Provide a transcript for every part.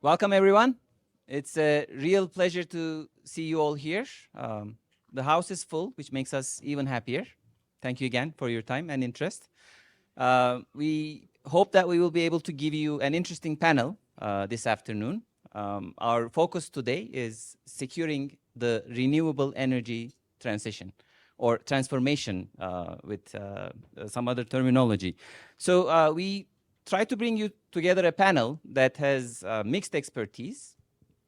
Welcome, everyone. It's a real pleasure to see you all here. The house is full, which makes us even happier. Thank you again for your time and interest. We hope that we will be able to give you an interesting panel this afternoon. Our focus today is securing the renewable energy transition or transformation with some other terminology. So we try to bring you together a panel that has mixed expertise,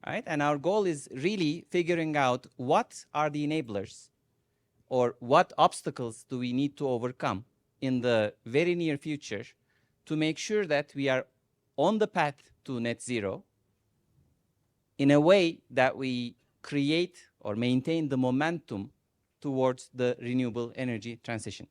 right? And our goal is really figuring out what are the enablers or what obstacles do we need to overcome in the very near future to make sure that we are on the path to net zero in a way that we create or maintain the momentum towards the renewable energy transition.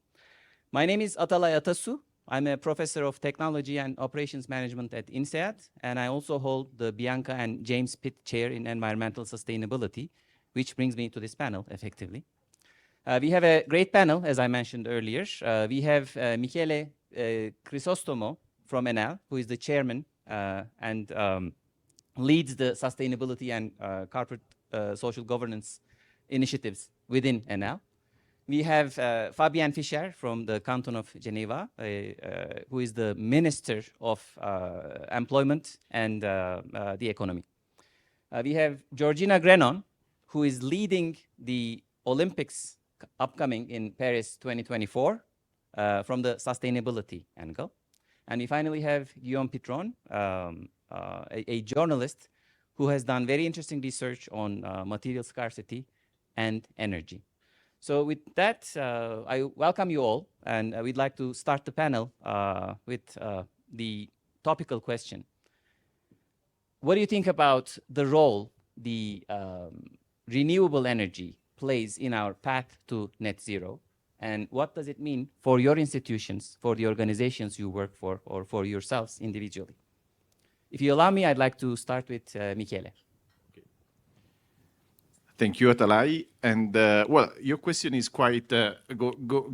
My name is Atalay Atasu. I'm a professor of technology and operations management at INSEAD, and I also hold the Bianca and James Pitt Chair in Environmental Sustainability, which brings me to this panel, effectively. We have a great panel, as I mentioned earlier. We have Michele Crisostomo from Enel, who is the chairman and leads the sustainability and corporate social governance initiatives within Enel. We have Fabian Fischer from the Canton of Geneva, who is the Minister of Employment and the Economy. We have Georgina Grenon, who is leading the Olympics upcoming in Paris 2024 from the sustainability angle. And we finally have Guillaume Pitron, a journalist who has done very interesting research on material scarcity and energy. So with that, I welcome you all, and we'd like to start the panel with the topical question. What do you think about the role the renewable energy plays in our path to net zero? And what does it mean for your institutions, for the organizations you work for, or for yourselves individually? If you allow me, I'd like to start with Michele. Thank you, Atalay. And well, your question is quite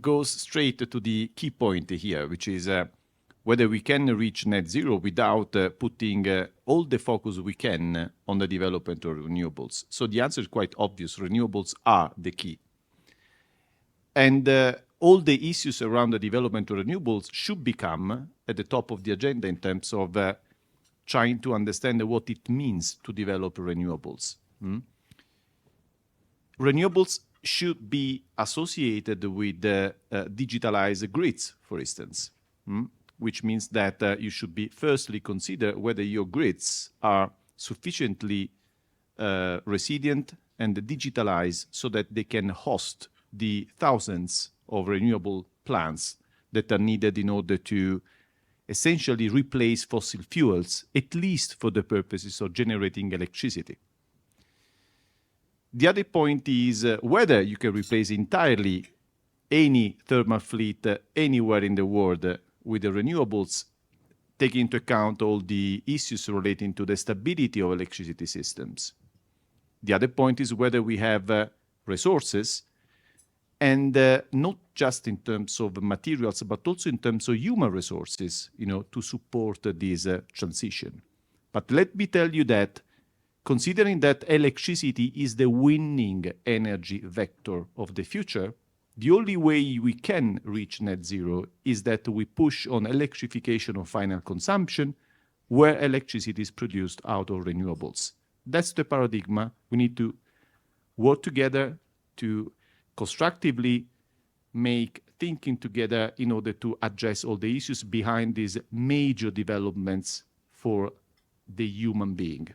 goes straight to the key point here, which is whether we can reach net zero without putting all the focus we can on the development of renewables. So the answer is quite obvious. Renewables are the key. And all the issues around the development of renewables should become at the top of the agenda in terms of trying to understand what it means to develop renewables. Renewables should be associated with digitalized grids, for instance, which means that you should be firstly consider whether your grids are sufficiently resilient and digitalized so that they can host the thousands of renewable plants that are needed in order to essentially replace fossil fuels, at least for the purposes of generating electricity. The other point is whether you can replace entirely any thermal fleet anywhere in the world with the renewables, taking into account all the issues relating to the stability of electricity systems. The other point is whether we have resources, and not just in terms of materials, but also in terms of human resources, to support this transition. But let me tell you that considering that electricity is the winning energy vector of the future, the only way we can reach net zero is that we push on electrification of final consumption, where electricity is produced out of renewables. That's the paradigm. We need to work together to constructively make thinking together in order to address all the issues behind these major developments for the human being.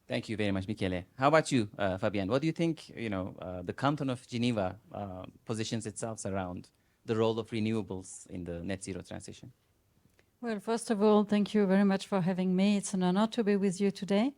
Thank you very much, Michele. How about you, Fabian? What do you think, the Canton of Geneva positions itself around the role of renewables in the net zero transition? Well, first of all, thank you very much for having me. It's an honor to be with you today.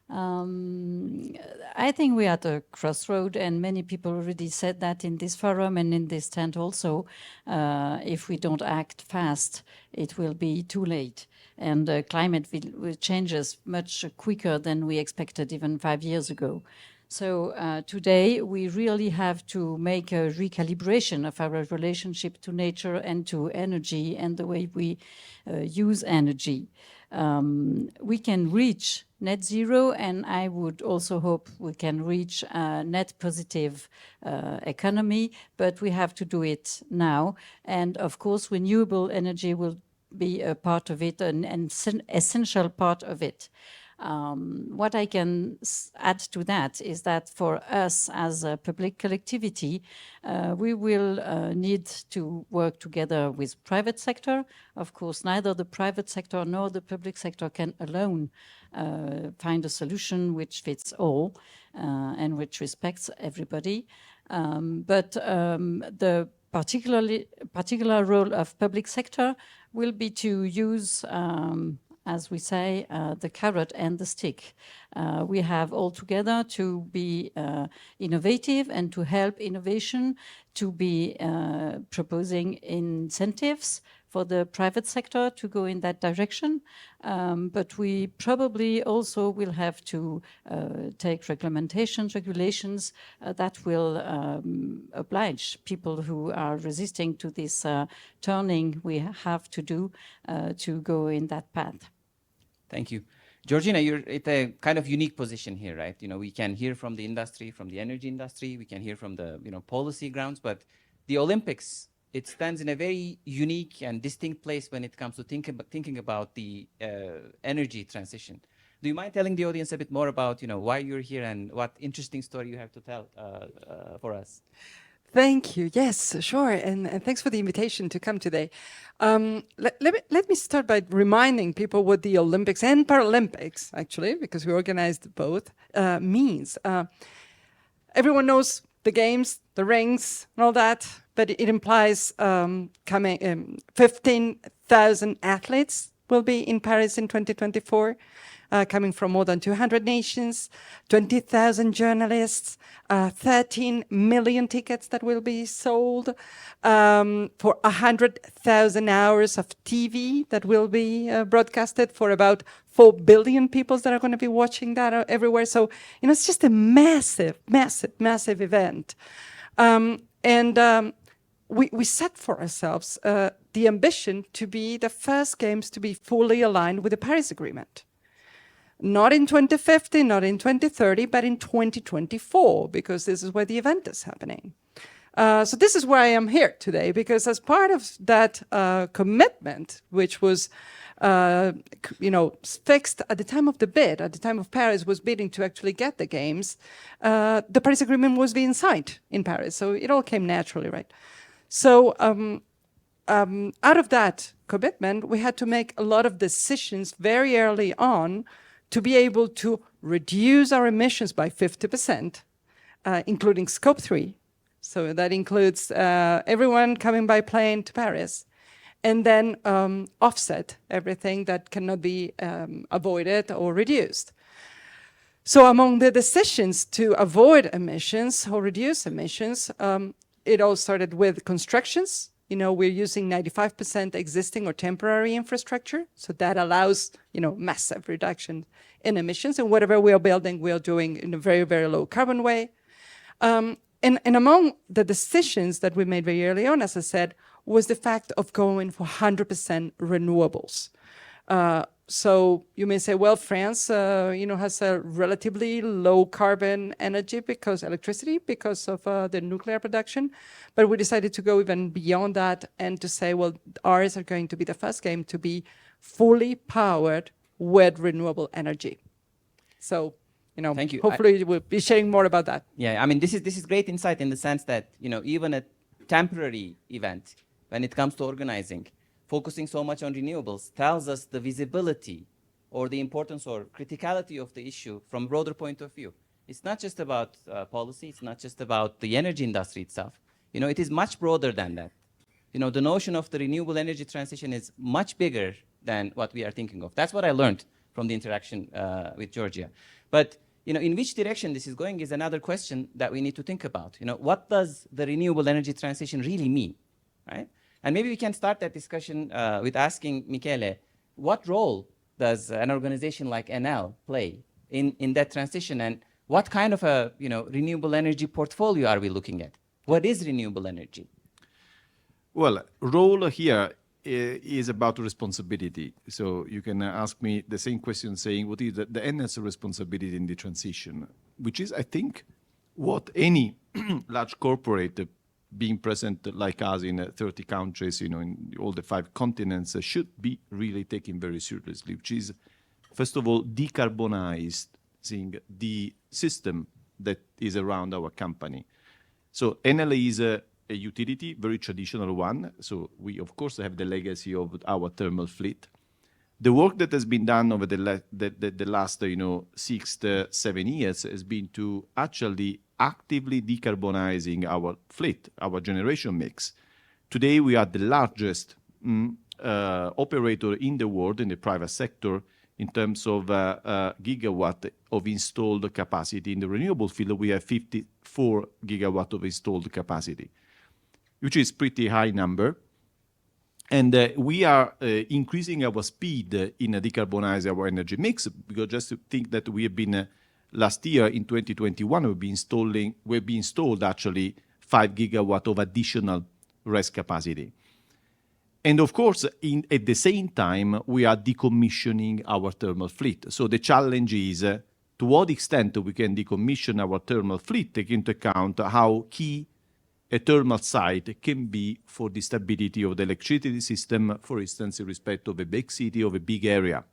I think we are at a crossroad, and many people already said that in this forum and in this tent also. If we don't act fast, it will be too late. And climate will changes much quicker than we expected even 5 years ago. So today we really have to make a recalibration of our relationship to nature and to energy and the way we use energy. we can reach net zero, and I would also hope we can reach a net positive economy, but we have to do it now. And of course, renewable energy will be a part of it, an essential part of it. What I can add to that is that for us as a public collectivity, we will need to work together with private sector. Of course, neither the private sector nor the public sector can alone find a solution which fits all and which respects everybody. But the particular role of public sector will be to use, as we say, the carrot and the stick. We have all together to be innovative and to help innovation, to be proposing incentives for the private sector to go in that direction. But we probably also will have to take regulations that will oblige people who are resisting to this turning we have to do to go in that path. Thank you. Georgina, you're at a kind of unique position here, right? You know, we can hear from the industry, from the energy industry, we can hear from the, policy grounds, but the Olympics, it stands in a very unique and distinct place when it comes to thinking about the energy transition. Do you mind telling the audience a bit more about, why you're here and what interesting story you have to tell for us? Thank you. Yes, sure. And thanks for the invitation to come today. Let me start by reminding people what the Olympics and Paralympics, actually, because we organized both, means. Everyone knows the games, the rings, and all that, but it implies 15,000 athletes will be in Paris in 2024. Coming from more than 200 nations, 20,000 journalists, 13 million tickets that will be sold, for 100,000 hours of TV that will be broadcasted for about 4 billion people that are going to be watching that everywhere. So, it's just a massive, massive, massive event. We set for ourselves the ambition to be the first games to be fully aligned with the Paris Agreement. Not in 2050, not in 2030, but in 2024, because this is where the event is happening. So this is why I am here today, because as part of that commitment, which was fixed at the time of the bid, at the time of Paris was bidding to actually get the games, the Paris Agreement was being signed in Paris. So it all came naturally, right? So out of that commitment, we had to make a lot of decisions very early on to be able to reduce our emissions by 50%, including scope 3. So that includes everyone coming by plane to Paris, and then offset everything that cannot be avoided or reduced. So among the decisions to avoid emissions or reduce emissions, it all started with constructions. We're using 95% existing or temporary infrastructure. So that allows, massive reduction in emissions. And whatever we are building, we are doing in a very, very low carbon way. And among the decisions that we made very early on, as I said, was the fact of going for 100% renewables. So you may say, well, France, has a relatively low carbon electricity because of the nuclear production. But we decided to go even beyond that and to say, well, ours are going to be the first game to be fully powered with renewable energy. So, Thank you. Hopefully we'll be sharing more about that. Yeah, I mean, this is great insight in the sense that, even a temporary event, when it comes to organizing, focusing so much on renewables tells us the visibility or the importance or criticality of the issue from a broader point of view. It's not just about policy, it's not just about the energy industry itself. It is much broader than that. The notion of the renewable energy transition is much bigger than what we are thinking of. That's what I learned from the interaction with Georgia. But in which direction this is going is another question that we need to think about. What does the renewable energy transition really mean, right? And maybe we can start that discussion with asking Michele, what role does an organization like NL play in that transition, and what kind of a renewable energy portfolio are we looking at? What is renewable energy? Well, role here is about responsibility. So you can ask me the same question saying, what is the Enel's responsibility in the transition? Which is, I think, what any large corporate being present like us in 30 countries, in all the 5 continents, should be really taken very seriously, which is, first of all, decarbonizing the system that is around our company. So Enel is a utility, very traditional one. So we, of course, have the legacy of our thermal fleet. The work that has been done over the last 6 to 7 years has been to actually actively decarbonizing our fleet, our generation mix. Today, we are the largest operator in the world in the private sector in terms of gigawatt of installed capacity. In the renewable field, we have 54 gigawatt of installed capacity, which is pretty high number. And we are increasing our speed in decarbonizing our energy mix, because just to think that we have been last year in 2021, we've been installed actually 5 gigawatt of additional RES capacity. And of course, at the same time, we are decommissioning our thermal fleet. So the challenge is to what extent we can decommission our thermal fleet, take into account how key a thermal site can be for the stability of the electricity system, for instance, in respect of a big city, of a big area.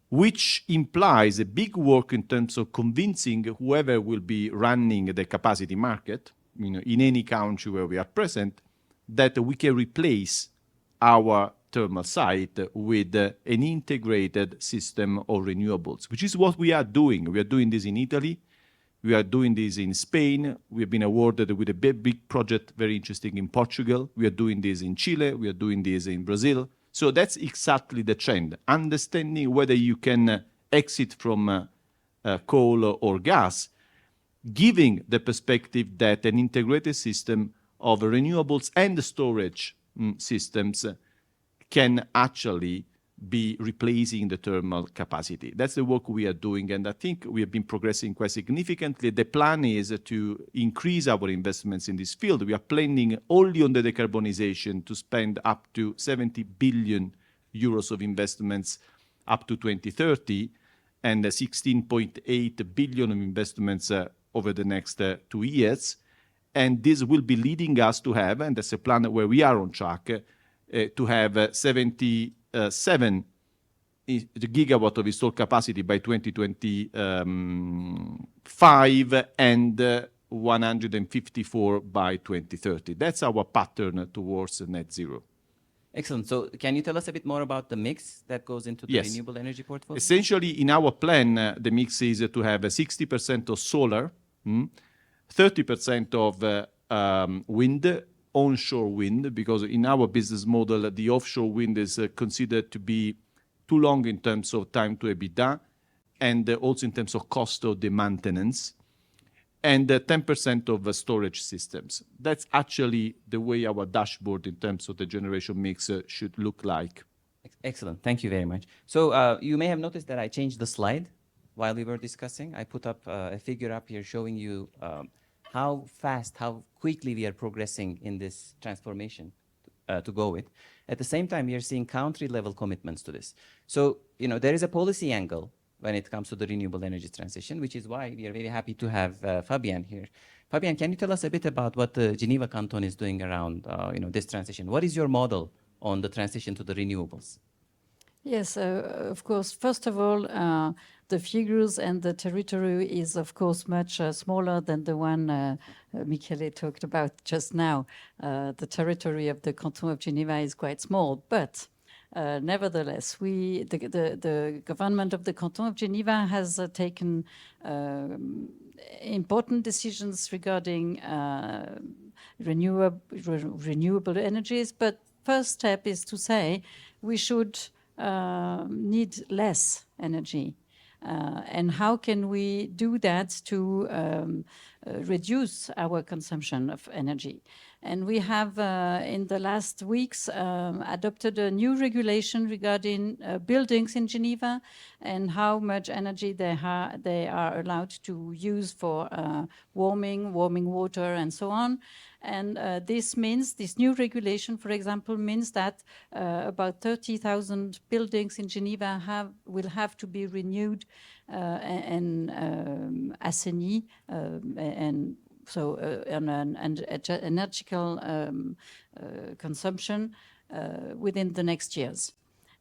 Which implies a big work in terms of convincing whoever will be running the capacity market, in any country where we are present, that we can replace our thermal site with an integrated system of renewables, which is what we are doing. We are doing this in Italy. We are doing this in Spain. We have been awarded with a big project, very interesting, in Portugal. We are doing this in Chile. We are doing this in Brazil. So that's exactly the trend. Understanding whether you can exit from coal or gas, giving the perspective that an integrated system of renewables and storage systems can actually be replacing the thermal capacity. That's the work we are doing, and I think we have been progressing quite significantly. The plan is to increase our investments in this field. We are planning only on the decarbonization to spend up to 70 billion euros of investments up to 2030, and 16.8 billion of investments over the next 2 years. And this will be leading us to have, and that's a plan where we are on track, to have 77 gigawatt of installed capacity by 2025 and 154 by 2030. That's our pattern towards net zero. Excellent. So can you tell us a bit more about the mix that goes into the renewable energy portfolio? Essentially, in our plan, the mix is to have 60% of solar, 30% of wind, onshore wind, because in our business model, the offshore wind is considered to be too long in terms of time to EBITDA, and also in terms of cost of the maintenance, and 10% of storage systems. That's actually the way our dashboard in terms of the generation mix should look like. Excellent. Thank you very much. So you may have noticed that I changed the slide while we were discussing. I put up a figure up here showing you how fast, how quickly we are progressing in this transformation to go with. At the same time, we are seeing country-level commitments to this. So, there is a policy angle when it comes to the renewable energy transition, which is why we are very happy to have Fabian here. Fabian, can you tell us a bit about what the Geneva Canton is doing around this transition? What is your model on the transition to the renewables? Yes, of course. First of all, the figures and the territory is, of course, much smaller than the one Michele talked about just now. The territory of the Canton of Geneva is quite small, but nevertheless, the government of the Canton of Geneva has taken important decisions regarding renewable energies. But first step is to say we should need less energy. And how can we do that to reduce our consumption of energy? And we have, in the last weeks, adopted a new regulation regarding buildings in Geneva and how much energy they are allowed to use for warming water, and so on. And this means, this new regulation, for example, means that about 30,000 buildings in Geneva will have to be renewed and assaini, and so an energical consumption within the next years.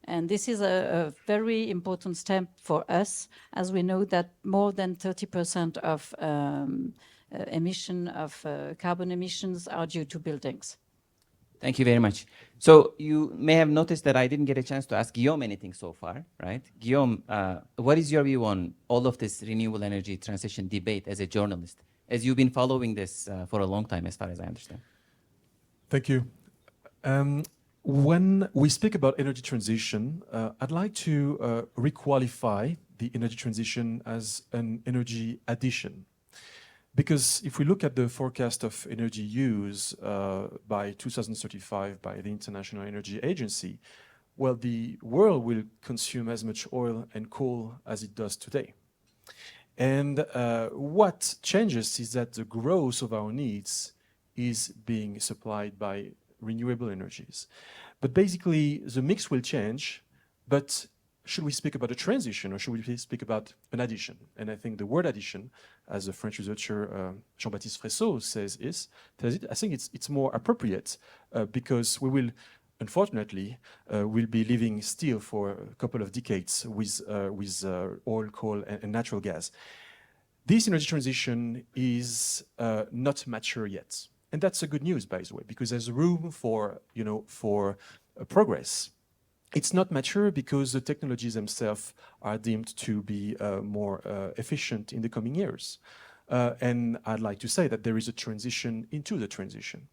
And this is a very important step for us, as we know that more than 30% of emission of carbon emissions are due to buildings. Thank you very much. So you may have noticed that I didn't get a chance to ask Guillaume anything so far, right? Guillaume, what is your view on all of this renewable energy transition debate as a journalist, as you've been following this for a long time, as far as I understand? Thank you. When we speak about energy transition, I'd like to requalify the energy transition as an energy addition. Because if we look at the forecast of energy use by 2035 by the International Energy Agency, well, the world will consume as much oil and coal as it does today. And what changes is that the growth of our needs is being supplied by renewable energies. But basically, the mix will change, but should we speak about a transition or should we speak about an addition? And I think the word addition, as the French researcher Jean-Baptiste Fressot says it, I think it's more appropriate because we will, unfortunately, will be living still for a couple of decades with oil, coal, and natural gas. This energy transition is not mature yet. And that's a good news, by the way, because there's room for, progress. It's not mature because the technologies themselves are deemed to be more efficient in the coming years. And I'd like to say that there is a transition into the transition.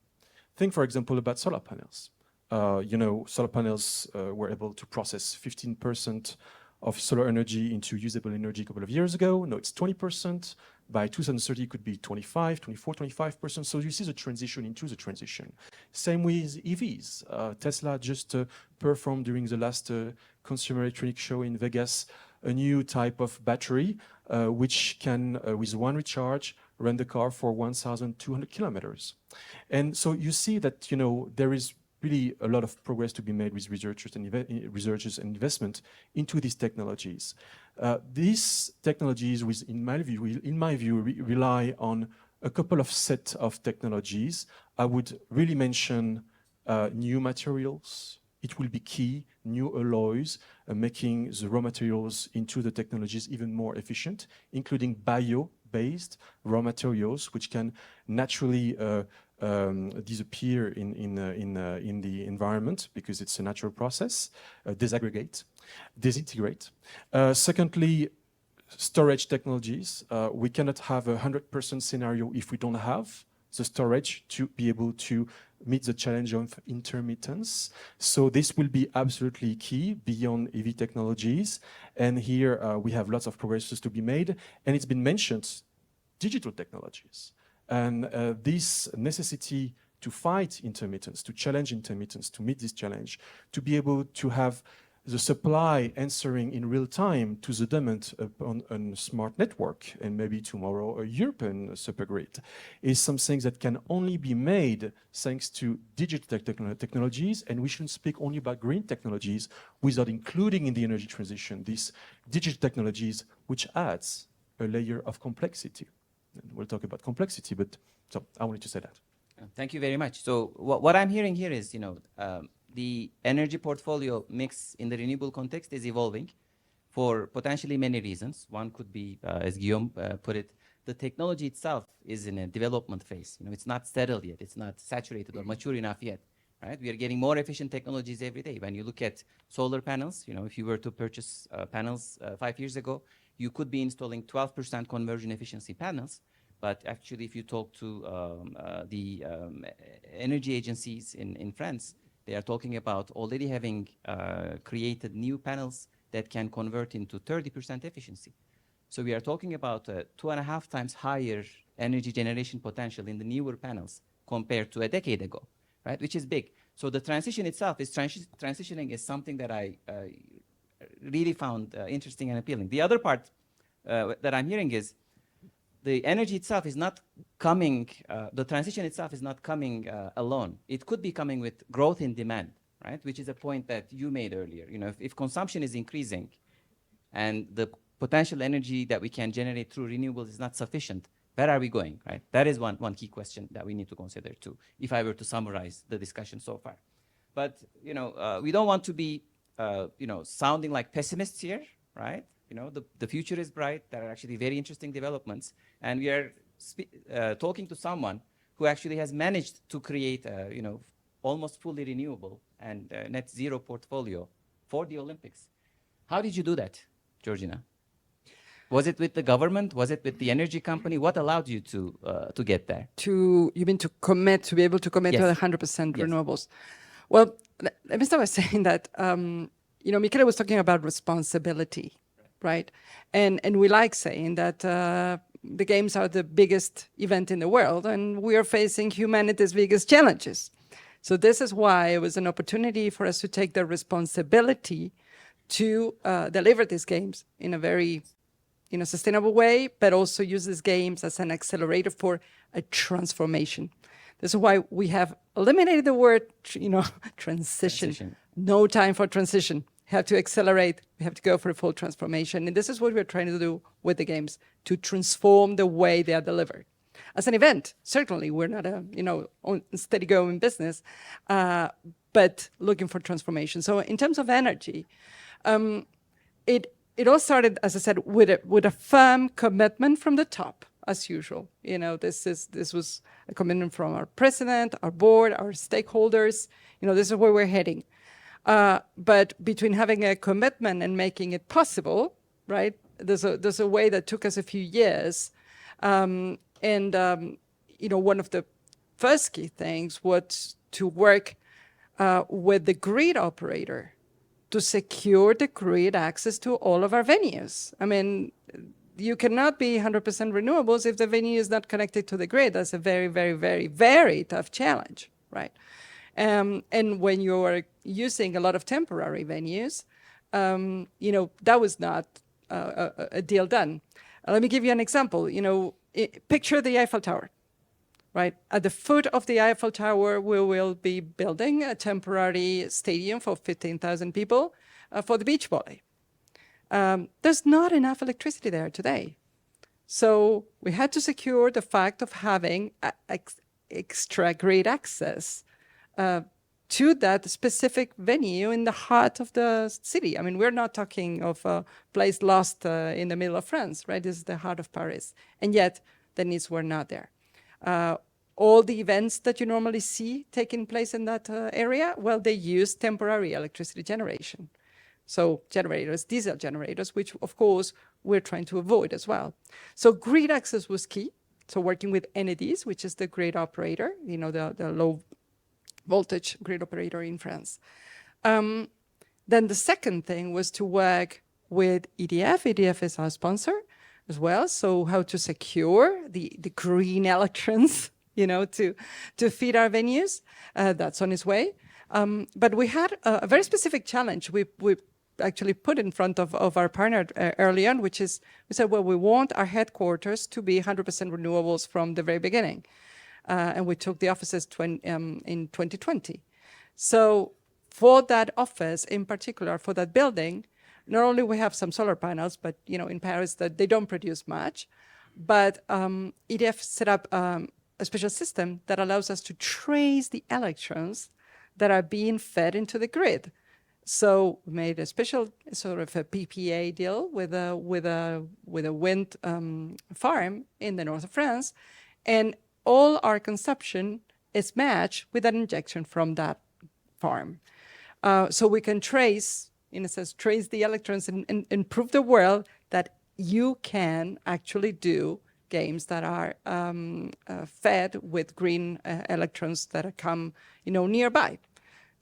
Think, for example, about solar panels. Solar panels were able to process 15% of solar energy into usable energy a couple of years ago. Now it's 20%. By 2030, it could be 24, 25%. So you see the transition into the transition. Same with EVs. Tesla just performed during the last Consumer Electronics Show in Vegas a new type of battery, which can, with one recharge, run the car for 1,200 kilometers. And so you see that, there is really a lot of progress to be made with researchers and investment into these technologies. These technologies, in my view, rely on a couple of set of technologies. I would really mention new materials. It will be key, new alloys, making the raw materials into the technologies even more efficient, including bio-based raw materials, which can naturally disappear in the environment because it's a natural process, disaggregate, disintegrate. Secondly, storage technologies. We cannot have a 100% scenario if we don't have the storage to be able to meet the challenge of intermittence. So this will be absolutely key beyond EV technologies. And here we have lots of progresses to be made. And it's been mentioned, digital technologies. And this necessity to fight intermittence, to challenge intermittence, to meet this challenge, to be able to have the supply answering in real time to the demand on a smart network, and maybe tomorrow a European supergrid, is something that can only be made thanks to digital technologies. And we shouldn't speak only about green technologies without including in the energy transition these digital technologies, which adds a layer of complexity. And we'll talk about complexity, but so I wanted to say that. Thank you very much. So what I'm hearing here is, the energy portfolio mix in the renewable context is evolving for potentially many reasons. One could be, as Guillaume put it, the technology itself is in a development phase. It's not settled yet. It's not saturated or mature enough yet. Right? We are getting more efficient technologies every day. When you look at solar panels, if you were to purchase panels 5 years ago, you could be installing 12% conversion efficiency panels. But actually, if you talk to the energy agencies in France, they are talking about already having created new panels that can convert into 30% efficiency. So we are talking about 2.5 times higher energy generation potential in the newer panels compared to a decade ago, right? Which is big. So the transition itself is transitioning is something that I really found interesting and appealing. The other part that I'm hearing is the energy itself is not coming, the transition itself is not coming alone. It could be coming with growth in demand, right? Which is a point that you made earlier. You know, if consumption is increasing and the potential energy that we can generate through renewables is not sufficient, where are we going, right? That is one key question that we need to consider too, if I were to summarize the discussion so far. But, you know, we don't want to be, you know, sounding like pessimists here, right? You know, the future is bright. There are actually very interesting developments. And we are talking to someone who actually has managed to create a, you know, almost fully renewable and net zero portfolio for the Olympics. How did you do that, Georgina? Was it with the government? Was it with the energy company? What allowed you to get there? You mean to commit, to be able to commit to Yes. 100% Yes. renewables? Well, let me start by saying that, you know, Michele was talking about responsibility, right? And we like saying that the games are the biggest event in the world, and we are facing humanity's biggest challenges. So this is why it was an opportunity for us to take the responsibility to deliver these games in a very, in a sustainable way, but also use these games as an accelerator for a transformation. This is why we have eliminated the word, you know, transition. No time for transition. Have to accelerate. We have to go for a full transformation. And this is what we're trying to do with the games, to transform the way they are delivered. As an event, certainly we're not a, you know, steady going business, but looking for transformation. So in terms of energy, it all started, as I said, with a firm commitment from the top, as usual. You know, this was a commitment from our president, our board, our stakeholders. You know, this is where we're heading. But between having a commitment and making it possible, right? There's a way that took us a few years, you know, one of the first key things was to work with the grid operator to secure the grid access to all of our venues. I mean, you cannot be 100% renewables if the venue is not connected to the grid. That's a very, very, very, very tough challenge, right? And when you're using a lot of temporary venues, you know, that was not a deal done. Let me give you an example. You know, picture the Eiffel Tower, right? At the foot of the Eiffel Tower, we will be building a temporary stadium for 15,000 people for the beach volley. There's not enough electricity there today. So we had to secure the fact of having extra grid access to that specific venue in the heart of the city. I mean, we're not talking of a place lost in the middle of France, right? This is the heart of Paris. And yet the needs were not there. All the events that you normally see taking place in that area, well, they use temporary electricity generation. So generators, diesel generators, which of course we're trying to avoid as well. So grid access was key. So working with Enedis, which is the grid operator, you know, the low voltage grid operator in France. Then the second thing was to work with EDF. EDF is our sponsor as well. So how to secure the green electrons, you know, to feed our venues. That's on its way. But we had a very specific challenge we actually put in front of our partner early on, which is, we said, well, we want our headquarters to be 100% renewables from the very beginning. And we took the offices in 2020. So for that office, in particular, for that building, not only we have some solar panels, but, you know, in Paris, that they don't produce much, but EDF set up a special system that allows us to trace the electrons that are being fed into the grid. So we made a special sort of a PPA deal with a wind farm in the north of France, and all our consumption is matched with an injection from that farm. So we can trace, in a sense, trace the electrons and prove the world that you can actually do games that are fed with green electrons that come, you know, nearby.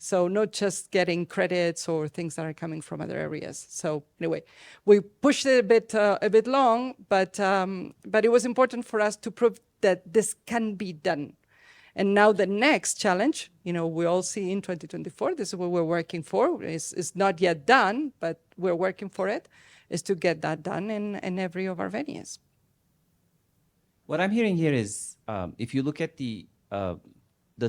So not just getting credits or things that are coming from other areas. So anyway, we pushed it a bit long, but it was important for us to prove that this can be done. And now the next challenge, you know, we all see in 2024, this is what we're working for. It's not yet done, but we're working for it, is to get that done in every of our venues. What I'm hearing here is, if you look at the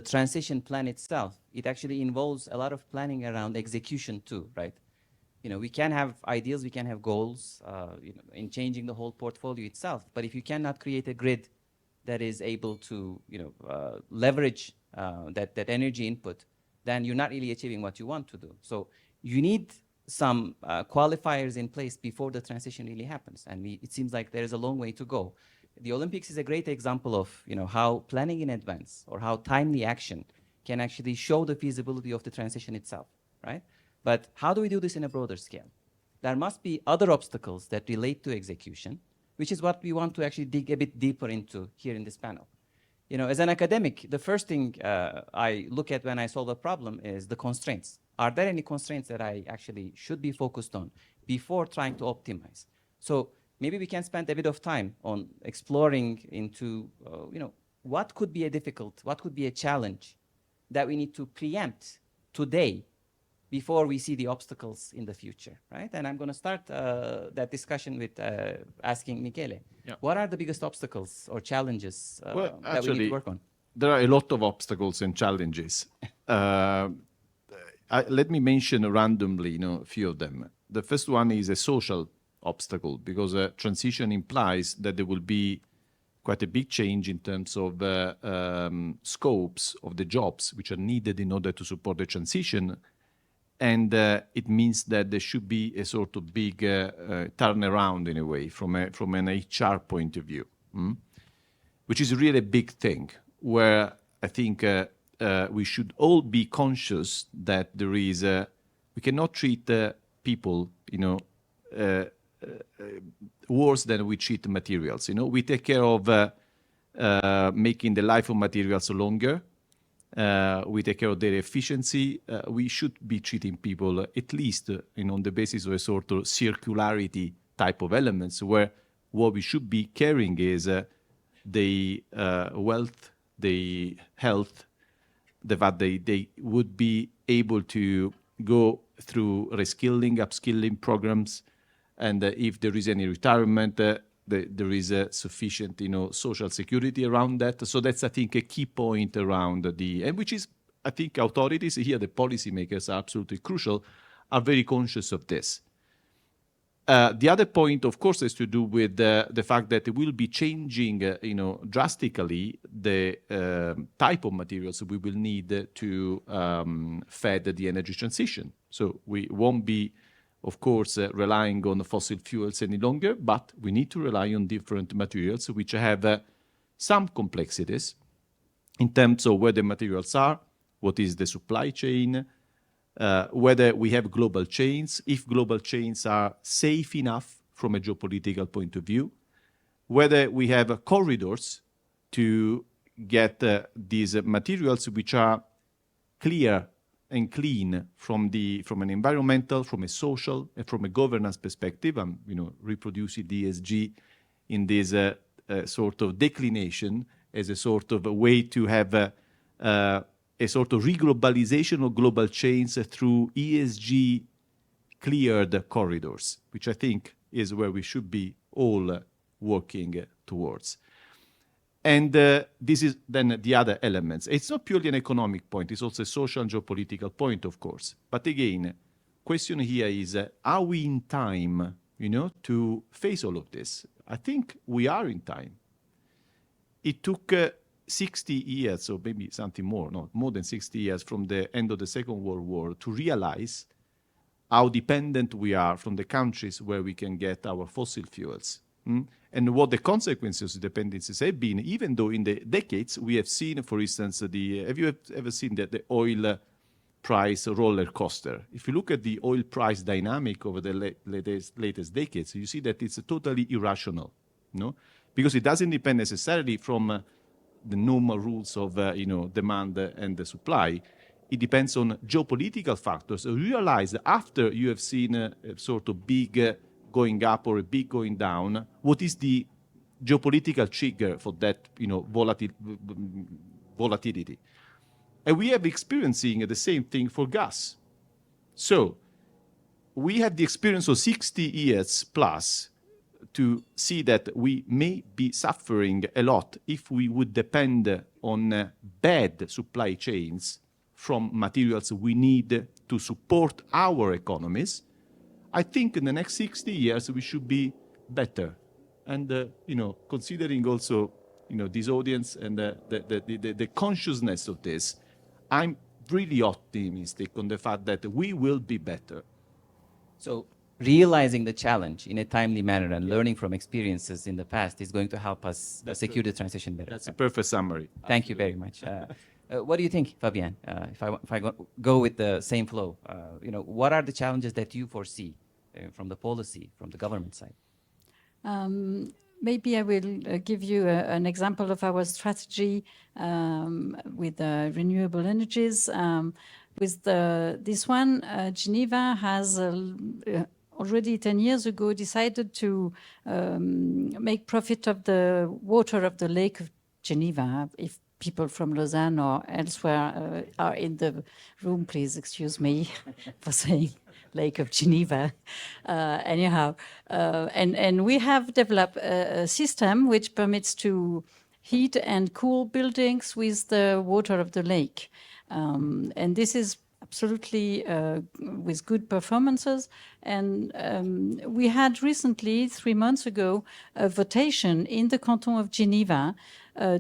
transition plan itself, it actually involves a lot of planning around execution too, right? You know, we can have ideals, we can have goals, in changing the whole portfolio itself. But if you cannot create a grid that is able to, leverage that energy input, then you're not really achieving what you want to do. So you need some qualifiers in place before the transition really happens. And it seems like there is a long way to go. The Olympics is a great example of, how planning in advance or how timely action can actually show the feasibility of the transition itself, right? But how do we do this in a broader scale? There must be other obstacles that relate to execution, which is what we want to actually dig a bit deeper into here in this panel. As an academic, the first thing I look at when I solve a problem is the constraints. Are there any constraints that I actually should be focused on before trying to optimize? So maybe we can spend a bit of time on exploring into, what could be what could be a challenge that we need to preempt today before we see the obstacles in the future, right? And I'm going to start that discussion with asking Michele. Yeah. What are the biggest obstacles or challenges that we need actually, to work on? there are a lot of obstacles and challenges. Let me mention randomly, a few of them. The first one is a social obstacle, because transition implies that there will be quite a big change in terms of scopes of the jobs which are needed in order to support the transition. And it means that there should be a sort of big turnaround in a way from an HR point of view, which is really a big thing, where I think we should all be conscious that there is we cannot treat people, worse than we treat materials. We take care of making the life of materials longer. We take care of their efficiency. We should be treating people at least on the basis of a sort of circularity type of elements, where what we should be caring is the wealth, the health, the fact they would be able to go through reskilling, upskilling programs, and if there is any retirement, there is a sufficient, social security around that. So that's, I think, a key point around and which is, I think, authorities here, the policymakers are absolutely crucial, are very conscious of this. The other point, of course, has to do with the fact that it will be changing, drastically the type of materials we will need to fed the energy transition. So we won't be, of course, relying on fossil fuels any longer, but we need to rely on different materials which have some complexities in terms of where the materials are, what is the supply chain, whether we have global chains, if global chains are safe enough from a geopolitical point of view, whether we have corridors to get these materials which are clear and clean from an environmental, from a social, and from a governance perspective. I'm reproducing DSG in this sort of declination as a sort of a way to have a sort of reglobalization of global chains through ESG cleared corridors, which I think is where we should be all working towards. And this is then the other elements. It's not purely an economic point, it's also a social and geopolitical point, of course. But again, question here is, are we in time, to face all of this? I think we are in time. It took 60 years, or maybe something more, no, more than 60 years from the end of the Second World War to realize how dependent we are from the countries where we can get our fossil fuels. And what the consequences of dependencies have been, even though in the decades we have seen, for instance, have you ever seen the oil price roller coaster? If you look at the oil price dynamic over the latest decades, you see that it's totally irrational, because it doesn't depend necessarily from the normal rules of demand and the supply. It depends on geopolitical factors. So realize that after you have seen a sort of big going up or a big going down, what is the geopolitical trigger for that volatility? And we have experiencing the same thing for gas. So we have the experience of 60 years plus to see that we may be suffering a lot if we would depend on bad supply chains from materials we need to support our economies. I think in the next 60 years we should be better. And considering also this audience and the consciousness of this, I'm really optimistic on the fact that we will be better. So realizing the challenge in a timely manner and learning from experiences in the past is going to help us secure the transition better. That's a perfect summary. Thank you very much. What do you think, Fabienne? If I go with the same flow, what are the challenges that you foresee from the policy, from the government side? Maybe I will give you an example of our strategy with renewable energies. With this one, Geneva has already 10 years ago decided to make profit of the water of the Lake of Geneva. If people from Lausanne or elsewhere are in the room, please excuse me for saying Lake of Geneva. Anyhow, and we have developed a system which permits to heat and cool buildings with the water of the lake. And this is absolutely with good performances. And we had recently, 3 months ago, a votation in the canton of Geneva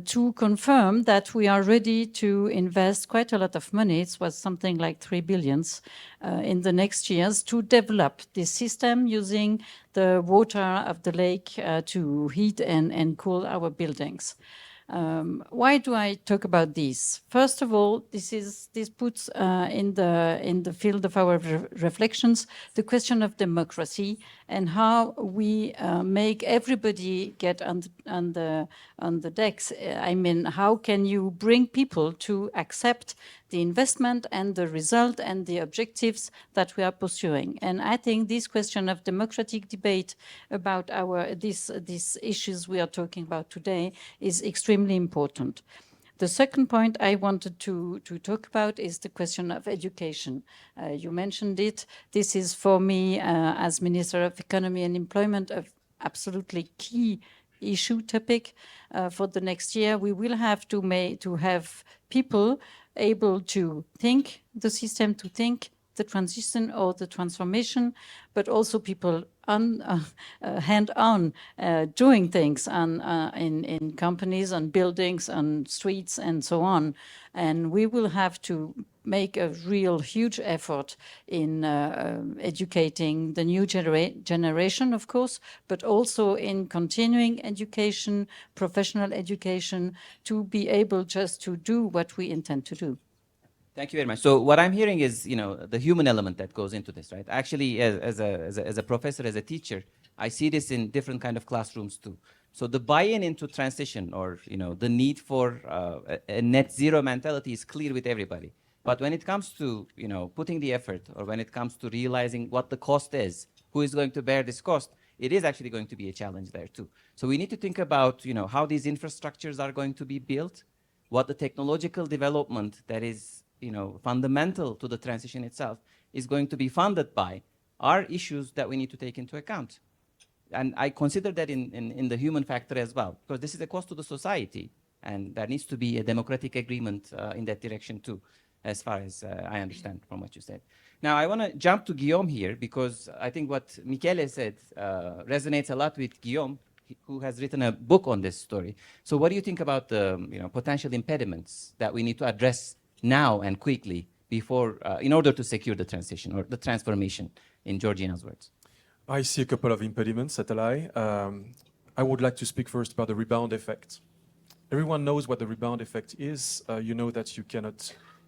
to confirm that we are ready to invest quite a lot of money. It was something like 3 billion in the next years to develop this system using the water of the lake to heat and cool our buildings. Why do I talk about this? First of all, this puts in the field of our reflections the question of democracy and how we make everybody get on the decks. I mean, how can you bring people to accept the investment and the result and the objectives that we are pursuing? And I think this question of democratic debate about these issues we are talking about today is extremely important. The second point I wanted to talk about is the question of education. You mentioned it. This is for me, as Minister of Economy and Employment, an absolutely key issue topic for the next year. We will have to have people able to think the system, to think the transition or the transformation, but also people hand-on doing things in companies, on buildings, on streets, and so on. And we will have to make a real huge effort in educating the new generation, of course, but also in continuing education, professional education, to be able just to do what we intend to do. Thank you very much. So what I'm hearing is, the human element that goes into this, right? Actually, as a professor, as a teacher, I see this in different kind of classrooms too. So the buy-in into transition, or the need for a net zero mentality, is clear with everybody. But when it comes to putting the effort, or when it comes to realizing what the cost is, who is going to bear this cost, it is actually going to be a challenge there too. So we need to think about how these infrastructures are going to be built, what the technological development that is fundamental to the transition itself is going to be funded by, are issues that we need to take into account. And I consider that in the human factor as well, because this is a cost to the society, and there needs to be a democratic agreement in that direction too, as far as I understand from what you said. Now, I want to jump to Guillaume here, because I think what Michele said resonates a lot with Guillaume, who has written a book on this story. So what do you think about the potential impediments that we need to address now and quickly before, in order to secure the transition or the transformation, in Georgina's words? I see a couple of impediments, Atalay. I would like to speak first about the rebound effect. Everyone knows what the rebound effect is. You know that you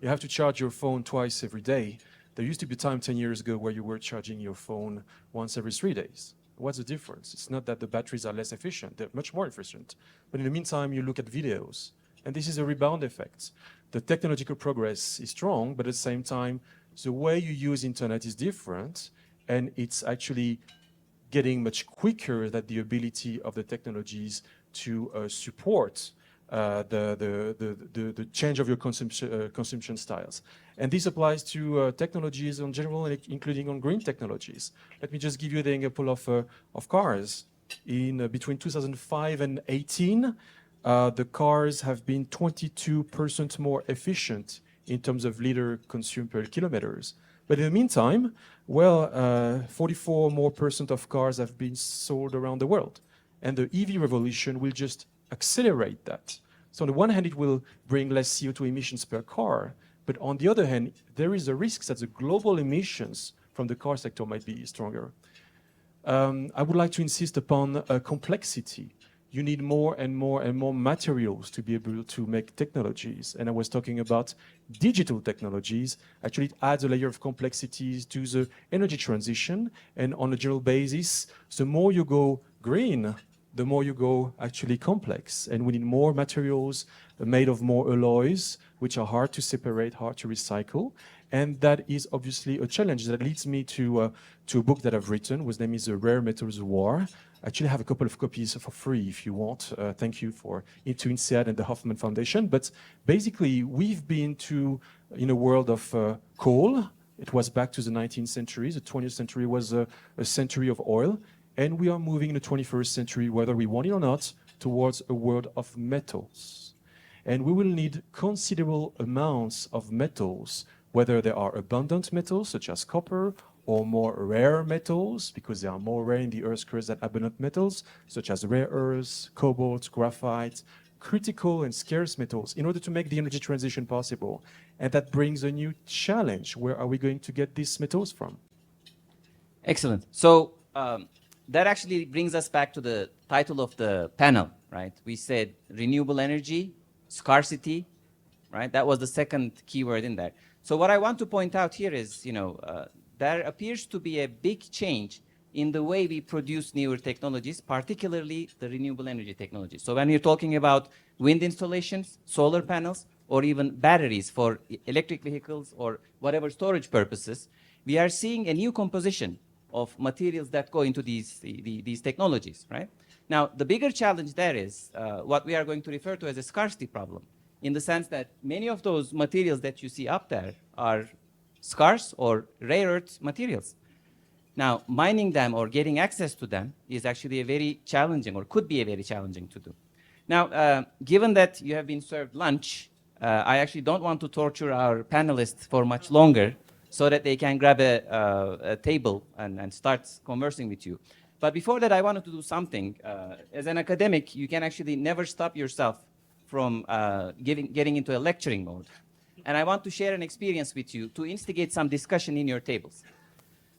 have to charge your phone twice every day. There used to be a time 10 years ago where you were charging your phone once every 3 days. What's the difference? It's not that the batteries are less efficient, they're much more efficient. But in the meantime, you look at videos, and this is a rebound effect. The technological progress is strong, but at the same time, the way you use internet is different, and it's actually getting much quicker than the ability of the technologies to support the change of your consumption styles. And this applies to technologies in general, including on green technologies. Let me just give you the example of cars. In between 2005 and 18, the cars have been 22% more efficient in terms of liter consumed per kilometers. But in the meantime, well, 44% more of cars have been sold around the world. And the EV revolution will just accelerate that. So on the one hand, it will bring less CO2 emissions per car. But on the other hand, there is a risk that the global emissions from the car sector might be stronger. I would like to insist upon complexity. You need more and more and more materials to be able to make technologies. And I was talking about digital technologies. Actually, it adds a layer of complexity to the energy transition. And on a general basis, the more you go green, the more you go actually complex. And we need more materials made of more alloys, which are hard to separate, hard to recycle. And that is obviously a challenge. That leads me to a book that I've written, whose name is The Rare Metals War. Actually, I have a couple of copies for free if you want. Thank you to INSEAD and the Hoffman Foundation. But basically, we've been in a world of coal. It was back to the 19th century. The 20th century was a century of oil. And we are moving in the 21st century, whether we want it or not, towards a world of metals. And we will need considerable amounts of metals, whether there are abundant metals, such as copper, or more rare metals, because they are more rare in the Earth's crust than abundant metals, such as rare earths, cobalt, graphite, critical and scarce metals, in order to make the energy transition possible. And that brings a new challenge. Where are we going to get these metals from? Excellent. So that actually brings us back to the title of the panel, right? We said renewable energy, scarcity, right? That was the second keyword in there. So what I want to point out here is, there appears to be a big change in the way we produce newer technologies, particularly the renewable energy technology. So when you're talking about wind installations, solar panels, or even batteries for electric vehicles or whatever storage purposes, we are seeing a new composition of materials that go into these technologies, right? Now, the bigger challenge there is what we are going to refer to as a scarcity problem, in the sense that many of those materials that you see up there are scarce or rare earth materials. Now, mining them or getting access to them is actually a very challenging, or could be a very challenging to do. Now, given that you have been served lunch, I actually don't want to torture our panelists for much longer so that they can grab a table and start conversing with you. But before that, I wanted to do something. As an academic, you can actually never stop yourself from getting into a lecturing mode. And I want to share an experience with you to instigate some discussion in your tables.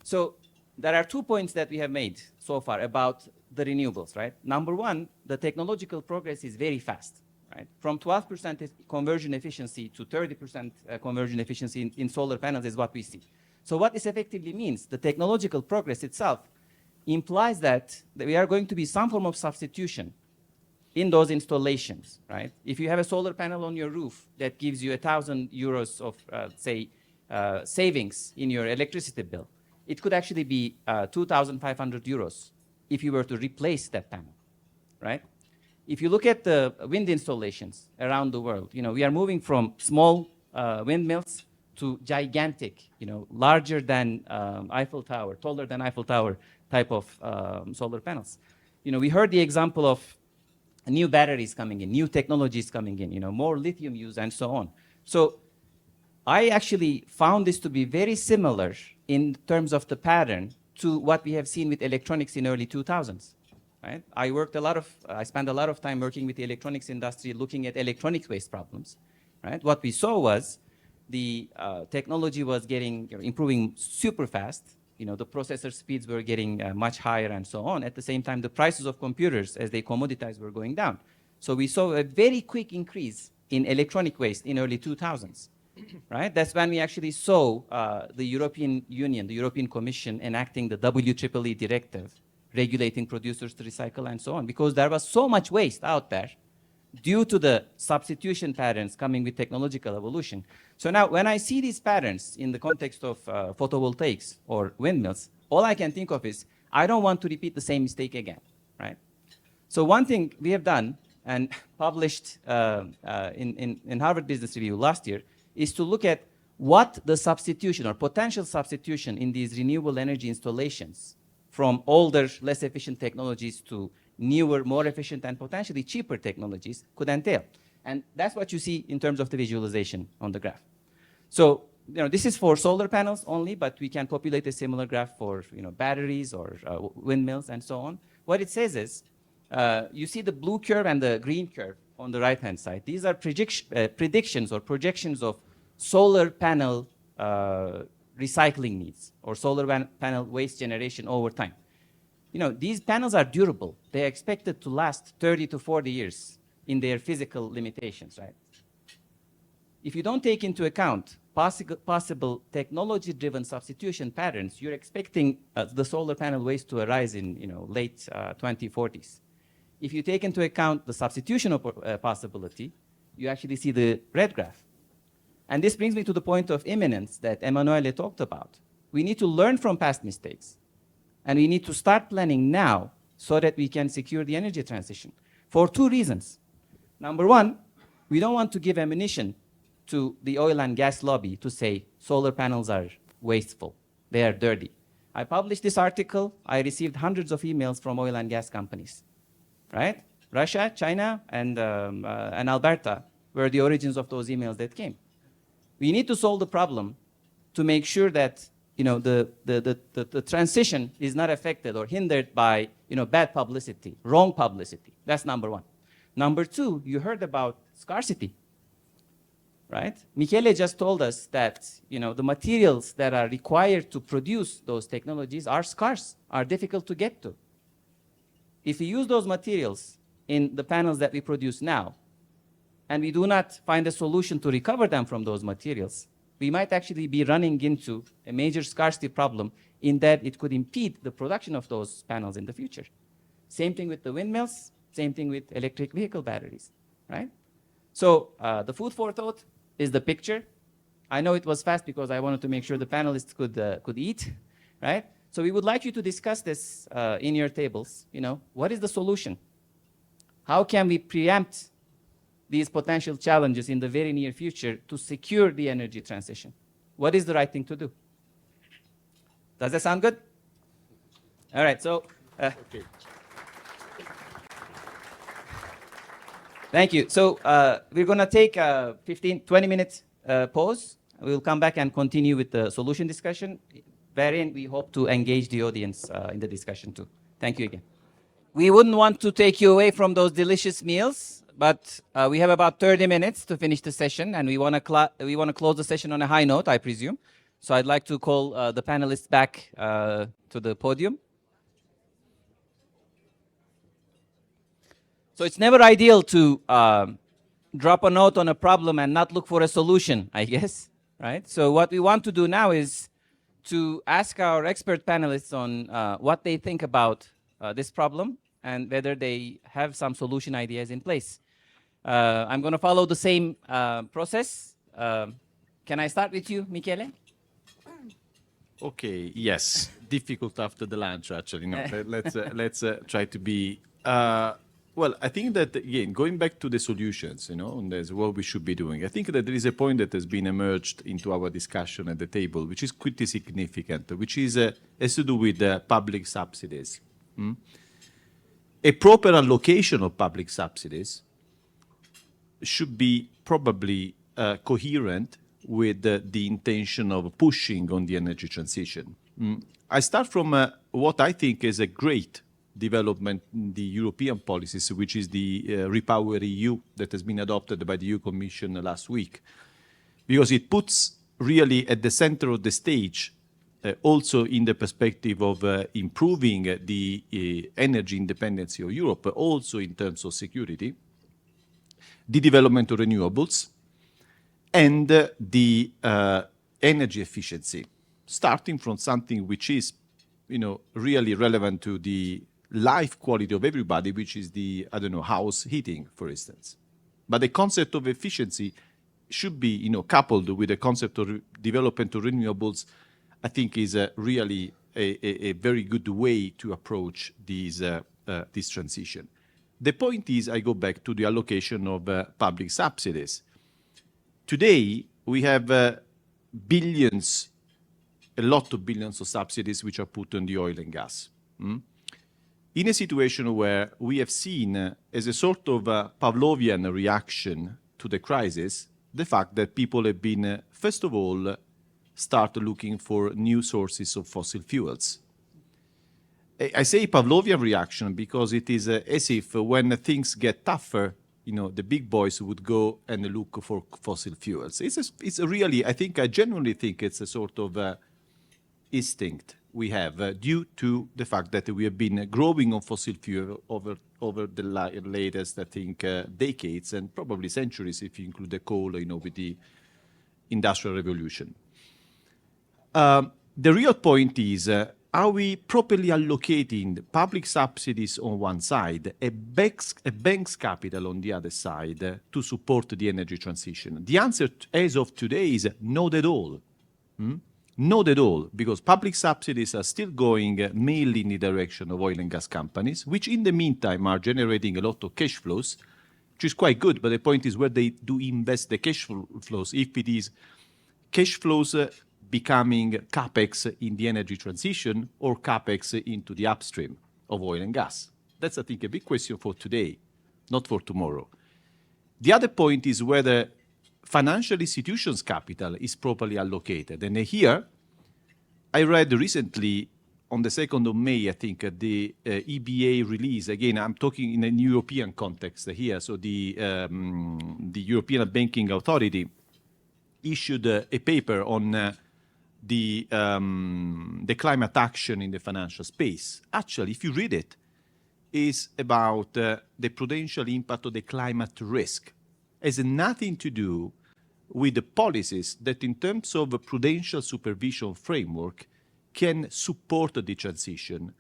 So there are 2 points that we have made so far about the renewables, right? Number one, the technological progress is very fast, right? From 12% conversion efficiency to 30% conversion efficiency in solar panels is what we see. So what this effectively means, the technological progress itself implies that we are going to be some form of substitution in those installations, right? If you have a solar panel on your roof that gives you 1,000 euros of, savings in your electricity bill, it could actually be 2,500 euros if you were to replace that panel, right? If you look at the wind installations around the world, we are moving from small windmills to gigantic, larger than Eiffel Tower, taller than Eiffel Tower type of solar panels. We heard the example of new batteries coming in, new technologies coming in, more lithium use and so on. So I actually found this to be very similar in terms of the pattern to what we have seen with electronics in early 2000s. Right? I spent a lot of time working with the electronics industry, looking at electronics waste problems. Right? What we saw was the technology was improving super fast. The processor speeds were getting much higher and so on. At the same time, the prices of computers, as they commoditized, were going down. So we saw a very quick increase in electronic waste in early 2000s. Right? That's when we actually saw the European Union, the European Commission enacting the WEEE directive, regulating producers to recycle and so on, because there was so much waste out there due to the substitution patterns coming with technological evolution. So now when I see these patterns in the context of photovoltaics or windmills, all I can think of is, I don't want to repeat the same mistake again, right? So one thing we have done and published in Harvard Business Review last year is to look at what the substitution or potential substitution in these renewable energy installations from older, less efficient technologies to newer, more efficient, and potentially cheaper technologies could entail. And that's what you see in terms of the visualization on the graph. So, this is for solar panels only, but we can populate a similar graph for, batteries or windmills and so on. What it says is, you see the blue curve and the green curve on the right-hand side. These are predictions or projections of solar panel recycling needs or solar panel waste generation over time. These panels are durable. They're expected to last 30 to 40 years in their physical limitations, right? If you don't take into account possible technology-driven substitution patterns, you're expecting the solar panel waste to arise in late 2040s. If you take into account the substitution possibility, you actually see the red graph. And this brings me to the point of imminence that Emanuele talked about. We need to learn from past mistakes, and we need to start planning now so that we can secure the energy transition for two reasons. Number one, we don't want to give ammunition to the oil and gas lobby to say solar panels are wasteful, they are dirty. I published this article, I received hundreds of emails from oil and gas companies, right? Russia, China, and Alberta were the origins of those emails that came. We need to solve the problem to make sure that the transition is not affected or hindered by bad publicity, wrong publicity. That's number one. Number two, you heard about scarcity, right? Michele just told us that the materials that are required to produce those technologies are scarce, are difficult to get to. If we use those materials in the panels that we produce now, and we do not find a solution to recover them from those materials, we might actually be running into a major scarcity problem in that it could impede the production of those panels in the future. Same thing with the windmills, same thing with electric vehicle batteries, right? So the food for thought is the picture. I know it was fast because I wanted to make sure the panelists could eat, right? So we would like you to discuss this in your tables. What is the solution? How can we preempt these potential challenges in the very near future to secure the energy transition? What is the right thing to do? Does that sound good? All right, so Okay. thank you. So we're going to take a 20 minute pause. We'll come back and continue with the solution discussion, wherein we hope to engage the audience in the discussion too. Thank you again. We wouldn't want to take you away from those delicious meals, but we have about 30 minutes to finish the session, and we want to close the session on a high note, I presume. So I'd like to call the panelists back to the podium. So it's never ideal to drop a note on a problem and not look for a solution, I guess, right? So what we want to do now is to ask our expert panelists on what they think about this problem and whether they have some solution ideas in place. I'm going to follow the same process. Can I start with you, Michele? Okay, yes. Difficult after the lunch, actually. No, let's try to be... well, I think that, again, going back to the solutions, and that's what we should be doing. I think that there is a point that has been emerged into our discussion at the table, which is pretty significant, which is has to do with public subsidies. A proper allocation of public subsidies should be probably coherent with the intention of pushing on the energy transition. I start from what I think is a great development in the European policies, which is the Repower EU that has been adopted by the EU Commission last week, because it puts really at the center of the stage, also in the perspective of improving the energy independence of Europe, but also in terms of security, the development of renewables, and the energy efficiency, starting from something which is, really relevant to the life quality of everybody, which is the, house heating, for instance. But the concept of efficiency should be, coupled with the concept of development of renewables, I think is really a very good way to approach this transition. The point is, I go back to the allocation of public subsidies. Today, we have billions, a lot of billions of subsidies which are put on the oil and gas. in a situation where we have seen, as a sort of Pavlovian reaction to the crisis, the fact that people have been, first of all, start looking for new sources of fossil fuels. I say Pavlovian reaction because it is as if when things get tougher, the big boys would go and look for fossil fuels. It's really, I genuinely think it's a sort of instinct we have due to the fact that we have been growing on fossil fuel over the latest, decades and probably centuries if you include the coal, with the Industrial Revolution. The real point is, are we properly allocating public subsidies on one side, a bank's capital on the other side to support the energy transition? The answer as of today is not at all. Not at all, because public subsidies are still going mainly in the direction of oil and gas companies, which in the meantime are generating a lot of cash flows, which is quite good. But the point is where they do invest the cash flows, if it is cash flows becoming capex in the energy transition or capex into the upstream of oil and gas. That's, I think, a big question for today, not for tomorrow. The other point is whether financial institutions' capital is properly allocated. And here, I read recently, on the 2nd of May, I think, the EBA release, again, I'm talking in a European context here, so the European Banking Authority issued a paper on the climate action in the financial space. Actually, if you read it, is about the prudential impact of the climate risk. Has nothing to do with the policies that in terms of a prudential supervision framework can support the transition,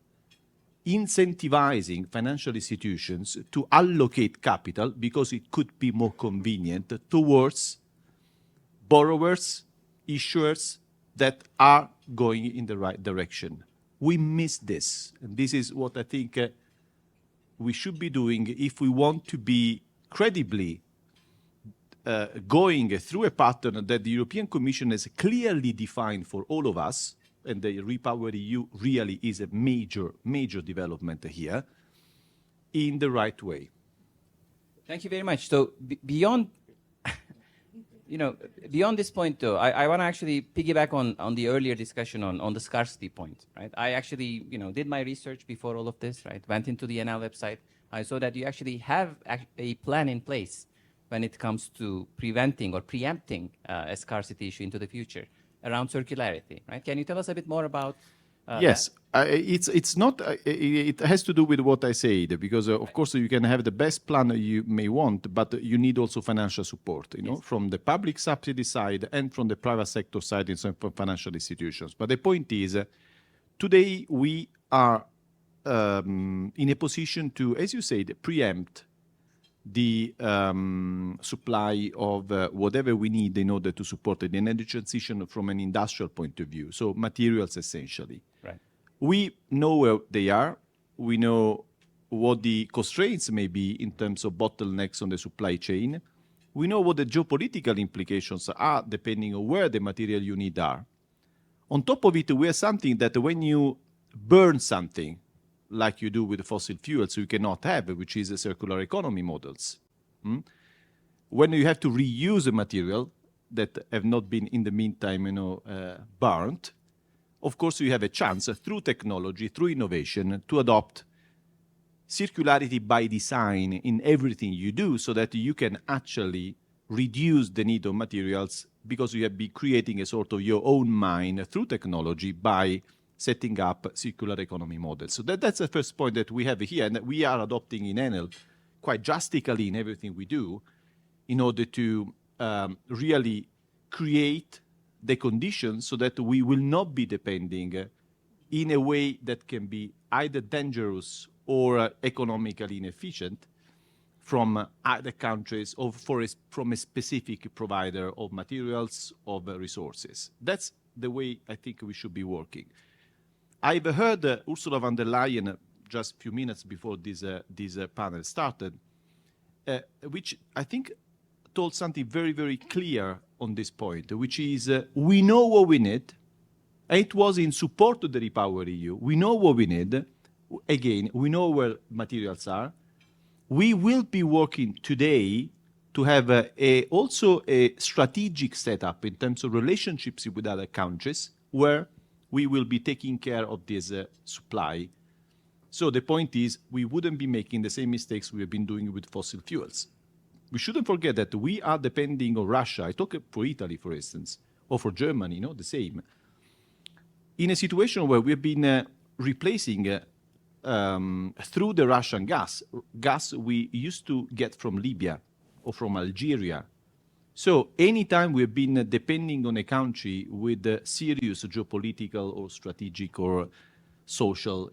incentivizing financial institutions to allocate capital because it could be more convenient towards borrowers, issuers that are going in the right direction. We miss this. And this is what I think we should be doing if we want to be credibly going through a pattern that the European Commission has clearly defined for all of us, and the Repower EU really is a major, major development here, in the right way. Thank you very much. So beyond, beyond this point, though, I want to actually piggyback on the earlier discussion on the scarcity point, right? I actually, did my research before all of this, right? Went into the NL website. I saw that you actually have a plan in place when it comes to preventing or preempting a scarcity issue into the future around circularity, right? Can you tell us a bit more about yes, it's not. It has to do with what I said, because of course you can have the best plan you may want, but you need also financial support, from the public subsidy side and from the private sector side in some financial institutions. But the point is, today we are in a position to, as you said, preempt the supply of whatever we need in order to support the energy transition from an industrial point of view, so materials essentially. Right. We know where they are. We know what the constraints may be in terms of bottlenecks on the supply chain. We know what the geopolitical implications are depending on where the material you need are. On top of it, we have something that when you burn something, like you do with fossil fuels, you cannot have, which is a circular economy models. When you have to reuse a material that have not been in the meantime, burnt, of course you have a chance through technology, through innovation, to adopt circularity by design in everything you do, so that you can actually reduce the need of materials because you have been creating a sort of your own mine through technology by setting up circular economy models. So that's the first point that we have here, and that we are adopting in Enel quite drastically in everything we do in order to really create the conditions so that we will not be depending in a way that can be either dangerous or economically inefficient from other countries or from a specific provider of materials, of resources. That's the way I think we should be working. I've heard Ursula von der Leyen just a few minutes before this panel started, which I think told something very, very clear on this point, which is we know what we need. It was in support of the Repower EU. We know what we need. again, we know where materials are. We will be working today to have also a strategic setup in terms of relationships with other countries where we will be taking care of this supply. So the point is, we wouldn't be making the same mistakes we have been doing with fossil fuels. We shouldn't forget that we are depending on Russia. I talk for Italy, for instance, or for Germany, the same. In a situation where we've been replacing through the Russian gas we used to get from Libya or from Algeria. So anytime we've been depending on a country with serious geopolitical or strategic or social,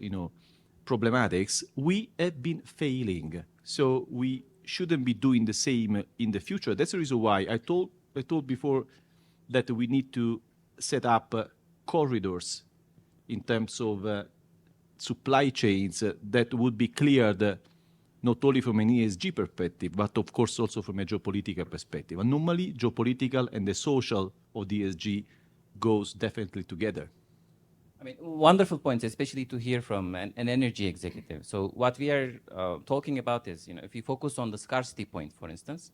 problematics, we have been failing. So we shouldn't be doing the same in the future. That's the reason why I told before that we need to set up corridors in terms of supply chains that would be cleared not only from an ESG perspective, but of course also from a geopolitical perspective. And normally, geopolitical and the social of the ESG goes definitely together. I mean, wonderful points, especially to hear from an energy executive. So what we are talking about is, if you focus on the scarcity point, for instance,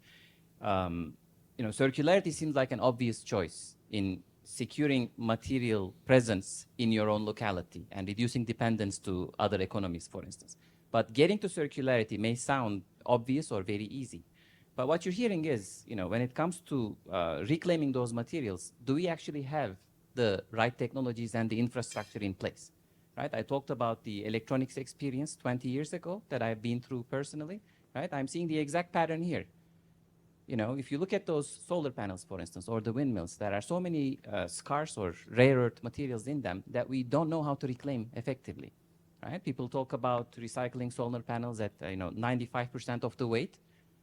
circularity seems like an obvious choice in securing material presence in your own locality and reducing dependence to other economies, for instance. But getting to circularity may sound obvious or very easy. But what you're hearing is, when it comes to reclaiming those materials, do we actually have the right technologies and the infrastructure in place, right? I talked about the electronics experience 20 years ago that I've been through personally, right? I'm seeing the exact pattern here. If you look at those solar panels, for instance, or the windmills, there are so many scarce or rare earth materials in them that we don't know how to reclaim effectively, right? People talk about recycling solar panels at 95% of the weight,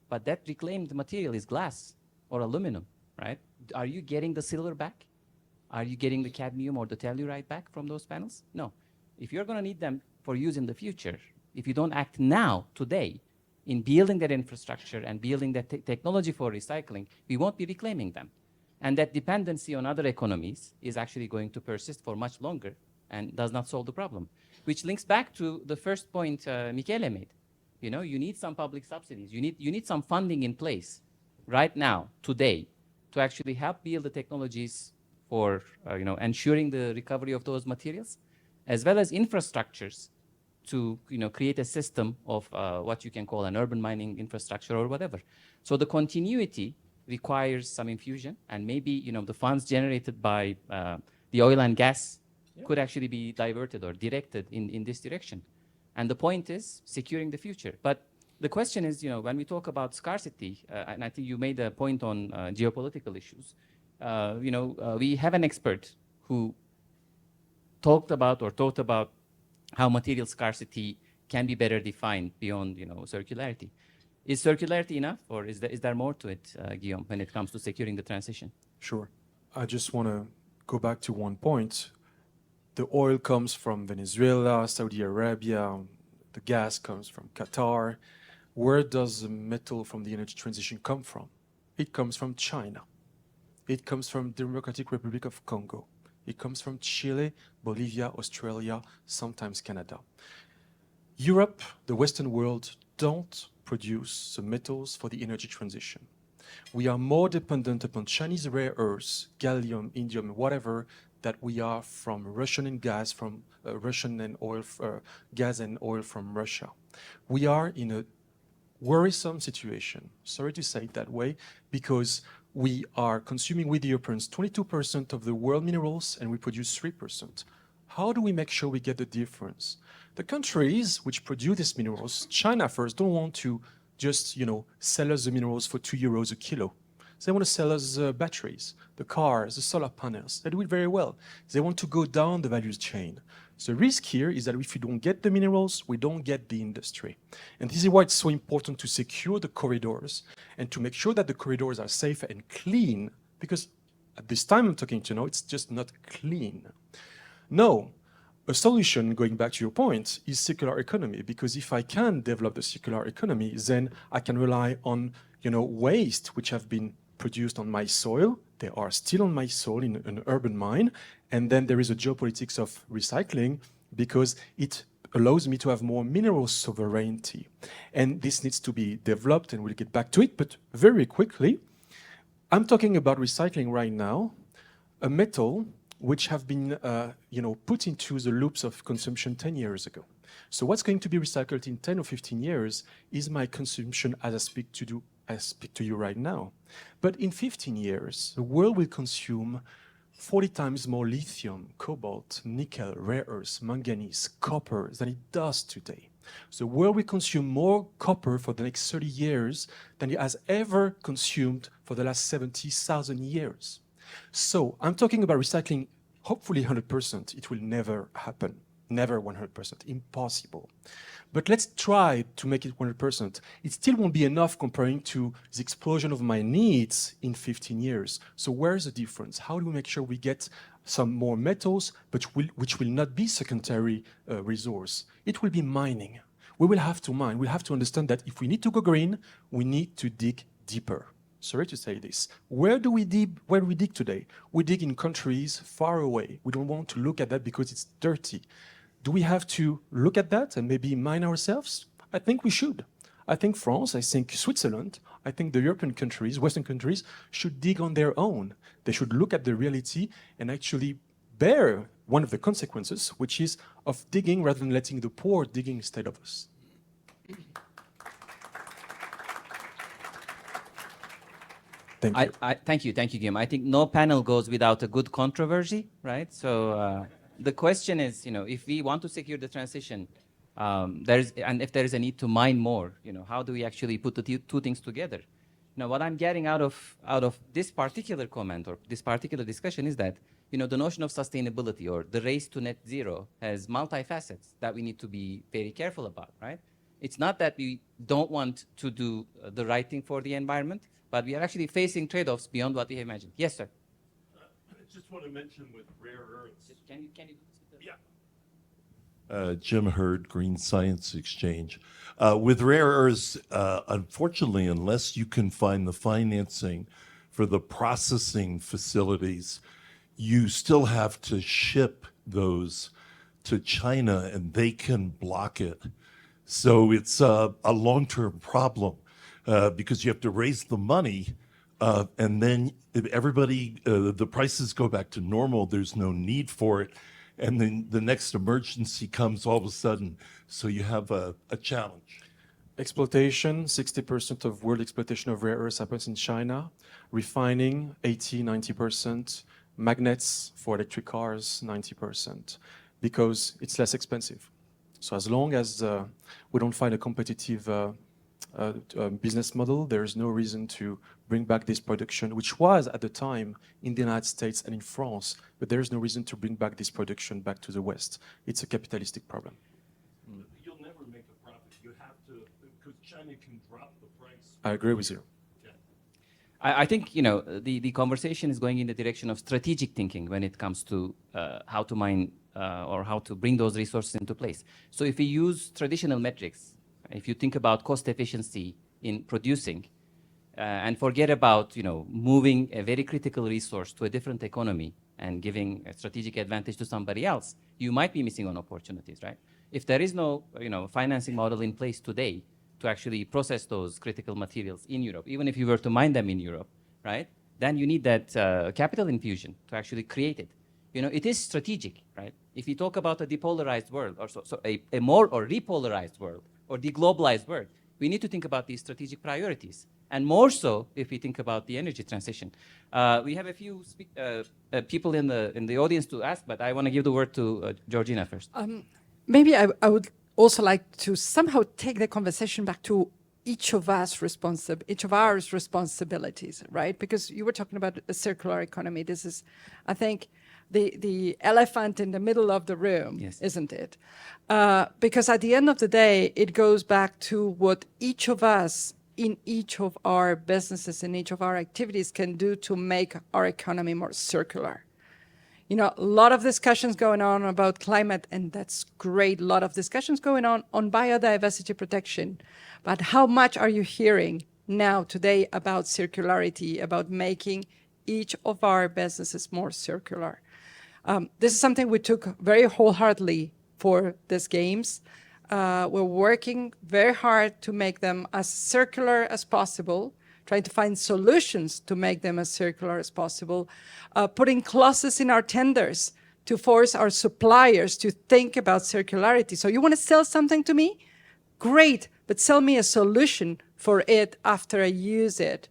but that reclaimed material is glass or aluminum, right? Are you getting the silver back? Are you getting the cadmium or the telluride back from those panels? No. If you're going to need them for use in the future, if you don't act now, today, in building that infrastructure and building that technology for recycling, we won't be reclaiming them. And that dependency on other economies is actually going to persist for much longer and does not solve the problem. Which links back to the first point Michele made. You need some public subsidies. You need some funding in place right now, today, to actually help build the technologies for ensuring the recovery of those materials, as well as infrastructures to create a system of what you can call an urban mining infrastructure or whatever. So the continuity requires some infusion, and maybe the funds generated by the oil and gas could actually be diverted or directed in this direction. And the point is securing the future. But the question is, when we talk about scarcity, and I think you made a point on geopolitical issues, we have an expert who talked about how material scarcity can be better defined beyond, circularity. Is circularity enough, or is there more to it, Guillaume, when it comes to securing the transition? Sure. I just want to go back to one point. The oil comes from Venezuela, Saudi Arabia, the gas comes from Qatar. Where does the metal from the energy transition come from? It comes from China. It comes from Democratic Republic of Congo. It comes from Chile, Bolivia, Australia, sometimes Canada. Europe, the Western world, don't produce the metals for the energy transition. We are more dependent upon Chinese rare earths, gallium, indium, whatever, that we are from Russian gas from gas and oil from Russia. We are in a worrisome situation, sorry to say it that way, because we are consuming with Europeans 22% of the world minerals and we produce 3%. How do we make sure we get the difference? The countries which produce these minerals, China first, don't want to just, sell us the minerals for €2 a kilo. They want to sell us batteries, the cars, the solar panels. They do it very well. They want to go down the value chain. The risk here is that if we don't get the minerals, we don't get the industry. And this is why it's so important to secure the corridors and to make sure that the corridors are safe and clean, because at this time I'm talking to now, it's just not clean. No, a solution, going back to your point, is circular economy, because if I can develop the circular economy, then I can rely on waste which have been produced on my soil. They are still on my soil in an urban mine. And then there is a geopolitics of recycling, because it allows me to have more mineral sovereignty. And this needs to be developed, and we'll get back to it, but very quickly, I'm talking about recycling right now, a metal which have been put into the loops of consumption 10 years ago. So what's going to be recycled in 10 or 15 years is my consumption as I speak to you right now. But in 15 years, the world will consume 40 times more lithium, cobalt, nickel, rare earths, manganese, copper than it does today. So the world will consume more copper for the next 30 years than it has ever consumed for the last 70,000 years. So I'm talking about recycling, hopefully 100%. It will never happen. Never 100%, impossible. But let's try to make it 100%. It still won't be enough comparing to the explosion of my needs in 15 years. So where's the difference? How do we make sure we get some more metals, but which will not be secondary resource? It will be mining. We will have to mine. We'll have to understand that if we need to go green, we need to dig deeper. Sorry to say this. Where do we dig today? We dig in countries far away. We don't want to look at that because it's dirty. Do we have to look at that and maybe mine ourselves? I think we should. I think France, I think Switzerland, I think the European countries, Western countries, should dig on their own. They should look at the reality and actually bear one of the consequences, which is of digging rather than letting the poor digging instead of us. Thank you. Thank you, Guillaume. I think no panel goes without a good controversy, right? So the question is, if we want to secure the transition, and if there is a need to mine more, how do we actually put the two things together? What I'm getting out of this particular comment or this particular discussion is that, the notion of sustainability or the race to net zero has multifacets that we need to be very careful about, right? It's not that we don't want to do the right thing for the environment, but we are actually facing trade-offs beyond what we have imagined. Yes, sir. I just want to mention with rare earths. Can you Yeah. Jim Hurd, Green Science Exchange. With rare earths, unfortunately, unless you can find the financing for the processing facilities, you still have to ship those to China and they can block it. So it's a long-term problem because you have to raise the money and then if everybody, the prices go back to normal, there's no need for it. And then the next emergency comes all of a sudden. So you have a challenge. Exploitation, 60% of world exploitation of rare earths happens in China. Refining, 90%. Magnets for electric cars, 90%, because it's less expensive. So as long as we don't find a competitive business model, there is no reason to bring back this production, which was at the time in the United States and in France, but there is no reason to bring back this production back to the West. It's a capitalistic problem. You'll never make a profit. You have to, because China can drop the price. I agree with you. I think, the conversation is going in the direction of strategic thinking when it comes to how to mine or how to bring those resources into place. So if we use traditional metrics, if you think about cost efficiency in producing and forget about, moving a very critical resource to a different economy and giving a strategic advantage to somebody else, you might be missing on opportunities, right? If there is no, financing model in place today to actually process those critical materials in Europe, even if you were to mine them in Europe, right? Then you need that capital infusion to actually create it. It is strategic, right? If you talk about a depolarized world, or a more or repolarized world, or deglobalized world, we need to think about these strategic priorities, and more so if we think about the energy transition. We have a few people in the audience to ask, but I want to give the word to Georgina first. Maybe I would also like to somehow take the conversation back to each of our responsibilities, right? Because you were talking about a circular economy. This is, I think, the elephant in the middle of the room, yes, isn't it? Because at the end of the day, it goes back to what each of us in each of our businesses, in each of our activities can do to make our economy more circular. A lot of discussions going on about climate, and that's great. A lot of discussions going on biodiversity protection. But how much are you hearing now today about circularity, about making each of our businesses more circular? This is something we took very wholeheartedly for these games. We're working very hard to make them as circular as possible, trying to find solutions to make them as circular as possible, putting clauses in our tenders to force our suppliers to think about circularity. So you want to sell something to me? Great, but sell me a solution for it after I use it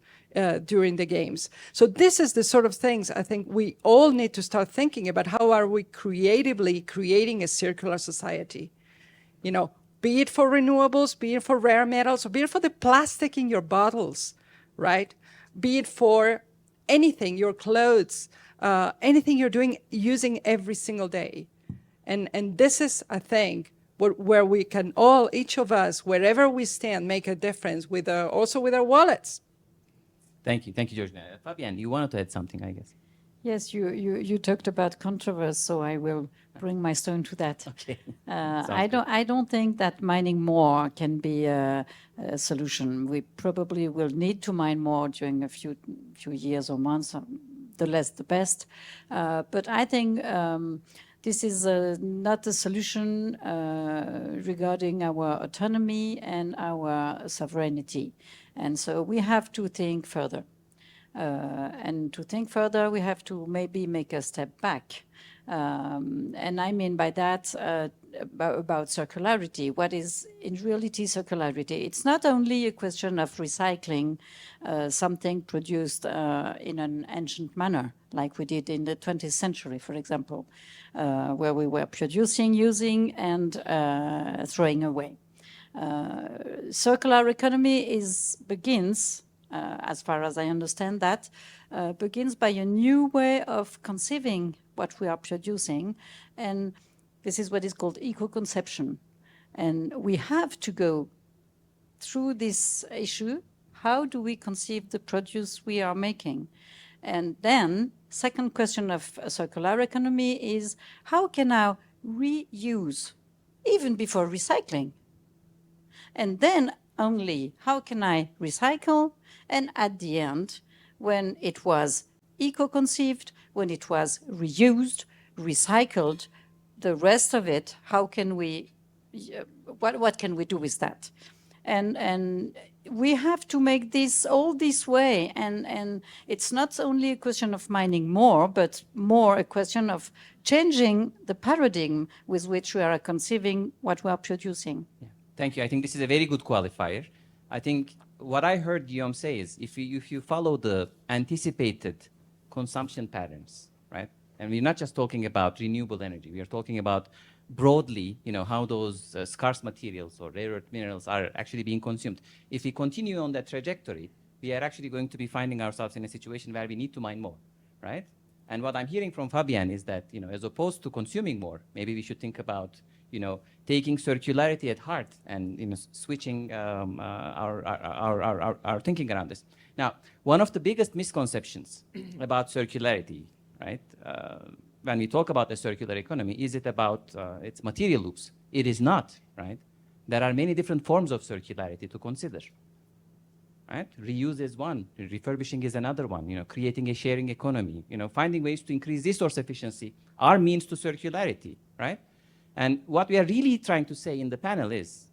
during the games. So this is the sort of things I think we all need to start thinking about. How are we creatively creating a circular society? You know, be it for renewables, be it for rare metals, or be it for the plastic in your bottles, right? Be it for anything, your clothes, anything you're doing, using every single day. And this is, I think, where we can all, each of us, wherever we stand, make a difference with also with our wallets. Thank you, Georgina. Fabienne, you wanted to add something, I guess. Yes, you talked about controversy, so I will bring my stone to that. Okay. I don't think that mining more can be a solution. We probably will need to mine more during a few years or months. The less, the best. But I think this is not a solution regarding our autonomy and our sovereignty. And so we have to think further. And to think further, we have to maybe make a step back. And I mean by that about circularity. What is in reality circularity? It's not only a question of recycling something produced in an ancient manner, like we did in the 20th century, for example, where we were producing, using, and throwing away. Circular economy begins, as far as I understand that, begins by a new way of conceiving what we are producing, and this is what is called eco-conception. And we have to go through this issue. How do we conceive the produce we are making? And then, second question of circular economy is, how can I reuse, even before recycling? And then only, how can I recycle? And at the end, when it was eco-conceived, when it was reused, recycled, the rest of it, how can we, what can we do with that? And we have to make this all this way. And it's not only a question of mining more, but more a question of changing the paradigm with which we are conceiving what we are producing. Yeah. Thank you. I think this is a very good qualifier. I think what I heard Guillaume say is if you follow the anticipated consumption patterns, right? And we're not just talking about renewable energy. We are talking about broadly, how those scarce materials or rare earth minerals are actually being consumed. If we continue on that trajectory, we are actually going to be finding ourselves in a situation where we need to mine more, right? And what I'm hearing from Fabienne is that, as opposed to consuming more, maybe we should think about, taking circularity at heart and, switching our thinking around this. Now, one of the biggest misconceptions about circularity, right? When we talk about the circular economy, is it about its material loops? It is not, right? There are many different forms of circularity to consider, right? Reuse is one, refurbishing is another one, creating a sharing economy, finding ways to increase resource efficiency are means to circularity, right? And what we are really trying to say in the panel is,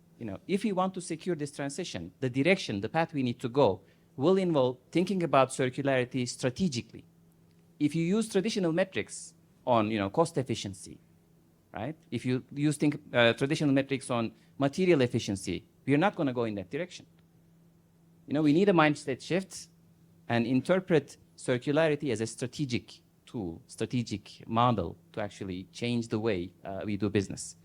if we want to secure this transition, the direction, the path we need to go will involve thinking about circularity strategically. If you use traditional metrics on cost efficiency, right? If you use traditional metrics on material efficiency, we are not going to go in that direction. We need a mindset shift and interpret circularity as a strategic tool, strategic model to actually change the way we do business.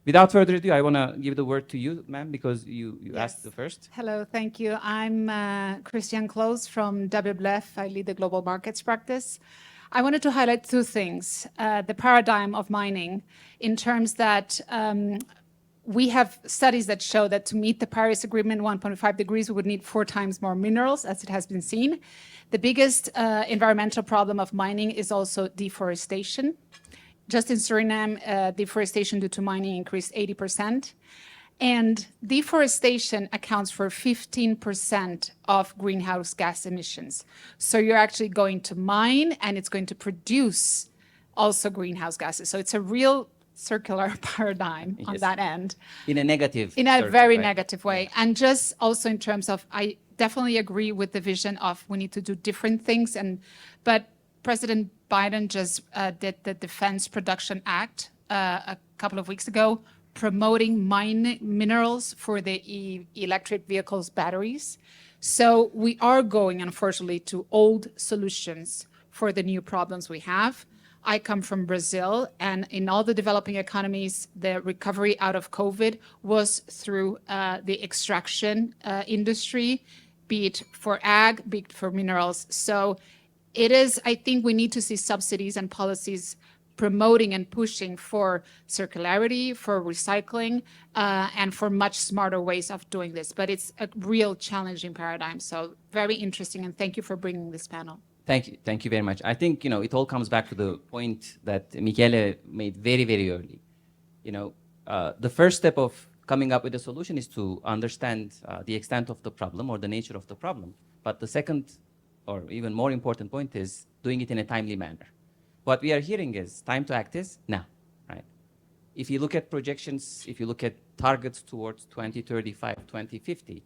Without further ado, I want to give the word to you, ma'am, because you Yes. asked the first. Hello, thank you. I'm Christian Close from WWF. I lead the global markets practice. I wanted to highlight two things. The paradigm of mining in terms that we have studies that show that to meet the Paris Agreement 1.5 degrees, we would need 4 times more minerals, as it has been seen. The biggest environmental problem of mining is also deforestation. Just in Suriname, deforestation due to mining increased 80%. And deforestation accounts for 15% of greenhouse gas emissions. So you're actually going to mine and it's going to produce also greenhouse gases. So it's a real circular paradigm on Yes. that end. In a negative. In a circle, very right? negative way. And just also in terms of, I definitely agree with the vision of we need to do different things. But President Biden just did the Defense Production Act a couple of weeks ago, promoting minerals for the electric vehicles batteries. So we are going, unfortunately, to old solutions for the new problems we have. I come from Brazil, and in all the developing economies, the recovery out of COVID was through the extraction industry, be it for ag, be it for minerals. So it is, I think we need to see subsidies and policies promoting and pushing for circularity, for recycling, and for much smarter ways of doing this. But it's a real challenging paradigm. So very interesting, and thank you for bringing this panel. Thank you very much. I think, it all comes back to the point that Michele made very, very early. The first step of coming up with a solution is to understand the extent of the problem or the nature of the problem. But the second, or even more important point is doing it in a timely manner. What we are hearing is time to act is now, right? If you look at projections, if you look at targets towards 2035, 2050,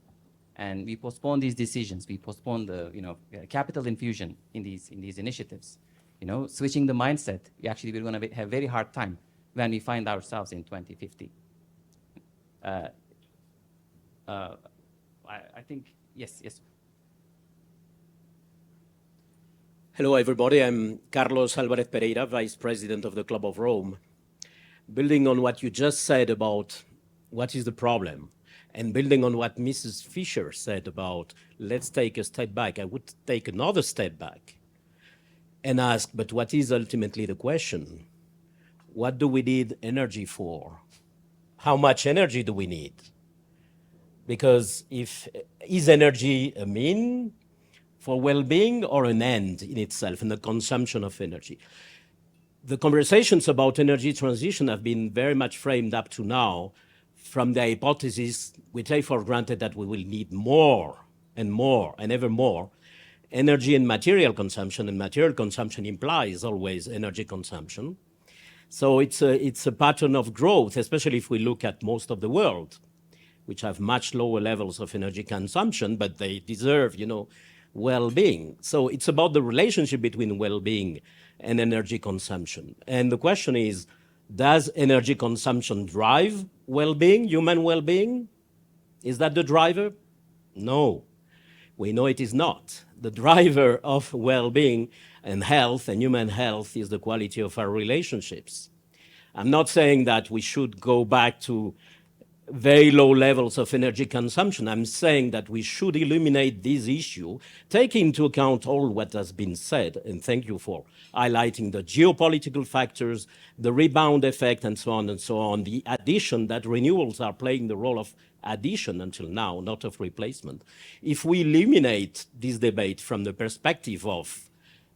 and we postpone these decisions, we postpone the capital infusion in these initiatives, switching the mindset, we're going to have very hard time when we find ourselves in 2050. I think yes. Hello, everybody. I'm Carlos Alvarez Pereira, Vice President of the Club of Rome. Building on what you just said about what is the problem, and building on what Mrs. Fisher said about let's take a step back, I would take another step back and ask, but what is ultimately the question? What do we need energy for? How much energy do we need? Because is energy a mean for well-being or an end in itself in the consumption of energy? The conversations about energy transition have been very much framed up to now from the hypothesis we take for granted that we will need more and more and ever more energy and material consumption, and material consumption implies always energy consumption. So it's a pattern of growth, especially if we look at most of the world, which have much lower levels of energy consumption, but they deserve, well-being. So it's about the relationship between well-being and energy consumption. And the question is, does energy consumption drive well-being, human well-being? Is that the driver? No, we know it is not. The driver of well-being and health and human health is the quality of our relationships. I'm not saying that we should go back to very low levels of energy consumption. I'm saying that we should illuminate this issue, take into account all what has been said, and thank you for highlighting the geopolitical factors, the rebound effect, and so on, the addition that renewables are playing the role of addition until now, not of replacement. If we eliminate this debate from the perspective of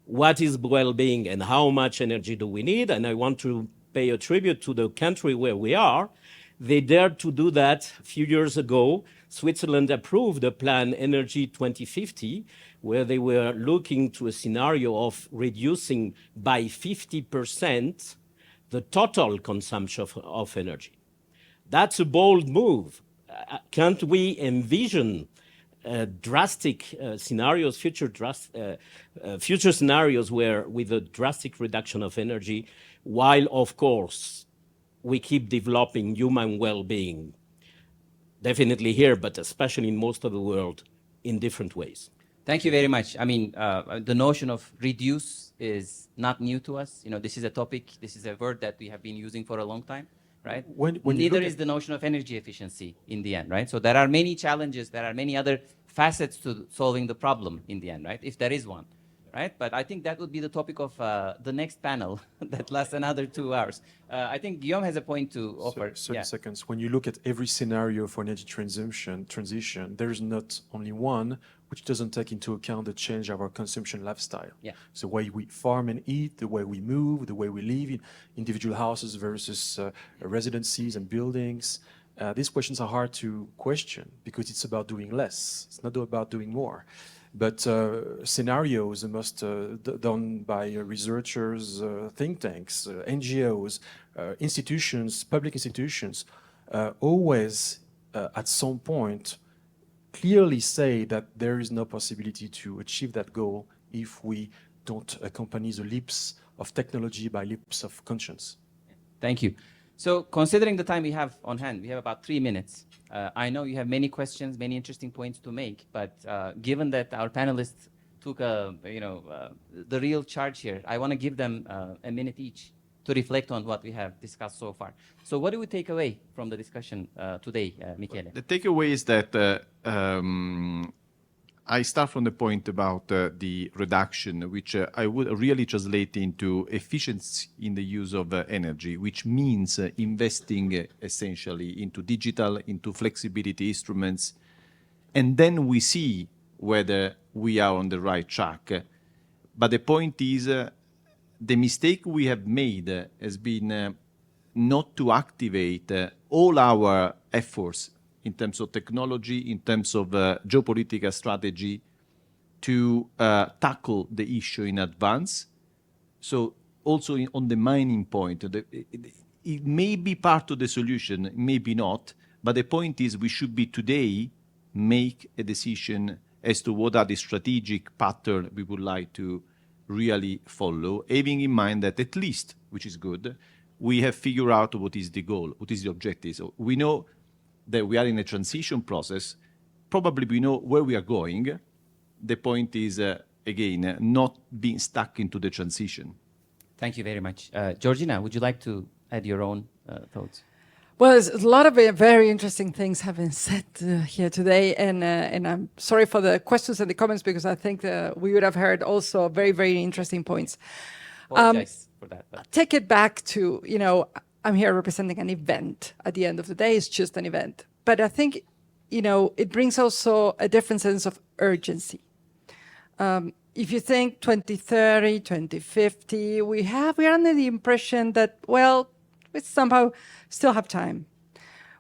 what is well-being and how much energy do we need, and I want to pay a tribute to the country where we are, they dared to do that a few years ago. Switzerland approved a plan, Energy 2050, where they were looking to a scenario of reducing by 50% the total consumption of energy. That's a bold move. Can't we envision drastic scenarios, future scenarios where with a drastic reduction of energy, while of course we keep developing human well-being, definitely here, but especially in most of the world, in different ways. Thank you very much. I mean, the notion of reduce is not new to us. This is a topic, this is a word that we have been using for a long time, right? When Neither is the notion of energy efficiency in the end, right? So there are many challenges, there are many other facets to solving the problem in the end, right? If there is one. Right? But I think that would be the topic of the next panel that lasts another 2 hours. I think Guillaume has a point to offer. 30 seconds. When you look at every scenario for energy transition, there is not only one which doesn't take into account the change of our consumption lifestyle. Yeah. So the way we farm and eat, the way we move, the way we live in individual houses versus residencies and buildings. These questions are hard to question because it's about doing less. It's not about doing more. but scenarios must done by researchers, think tanks, NGOs, institutions, public institutions, always at some point clearly say that there is no possibility to achieve that goal if we don't accompany the leaps of technology by leaps of conscience. Thank you. So considering the time we have on hand, we have about 3 minutes. I know you have many questions, many interesting points to make, but given that our panelists took the real charge here, I want to give them a minute each to reflect on what we have discussed so far. So what do we take away from the discussion today, Michele? The takeaway is that I start from the point about the reduction, which I would really translate into efficiency in the use of energy, which means investing essentially into digital, into flexibility instruments, and then we see whether we are on the right track. But the point is, the mistake we have made has been not to activate all our efforts in terms of technology, in terms of geopolitical strategy, to tackle the issue in advance. So also on the mining point, it may be part of the solution, maybe not, but the point is we should be today make a decision as to what are the strategic pattern we would like to really follow, having in mind that at least, which is good, we have figured out what is the goal, what is the objective. So we know that we are in a transition process. Probably we know where we are going. The point is, again, not being stuck into the transition. Thank you very much. Georgina, would you like to add your own thoughts? Well, there's a lot of very interesting things have been said here today, and I'm sorry for the questions and the comments because I think we would have heard also very, very interesting points. Apologize for that. But. Take it back to, I'm here representing an event. At the end of the day, it's just an event. But I think, it brings also a different sense of urgency. If you think 2030, 2050, we are under the impression that, well, we somehow still have time.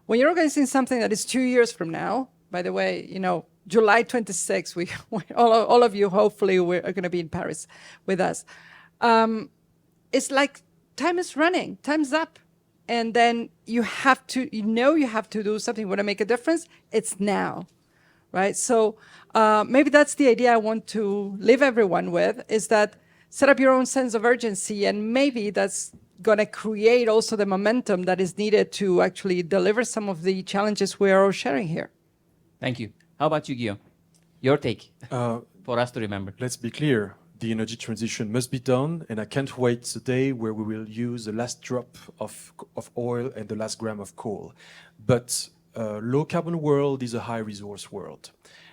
When you're organizing something that is 2 years from now, by the way, July 26, all of you hopefully are going to be in Paris with us. It's like time is running, time's up. And then you have to do something. You want to make a difference? It's now, right? So maybe that's the idea I want to leave everyone with, is that set up your own sense of urgency, and maybe that's going to create also the momentum that is needed to actually deliver some of the challenges we are all sharing here. Thank you. How about you, Guillaume? Your take for us to remember. Let's be clear. The energy transition must be done, and I can't wait the day where we will use the last drop of oil and the last gram of coal. But low carbon world is a high resource world.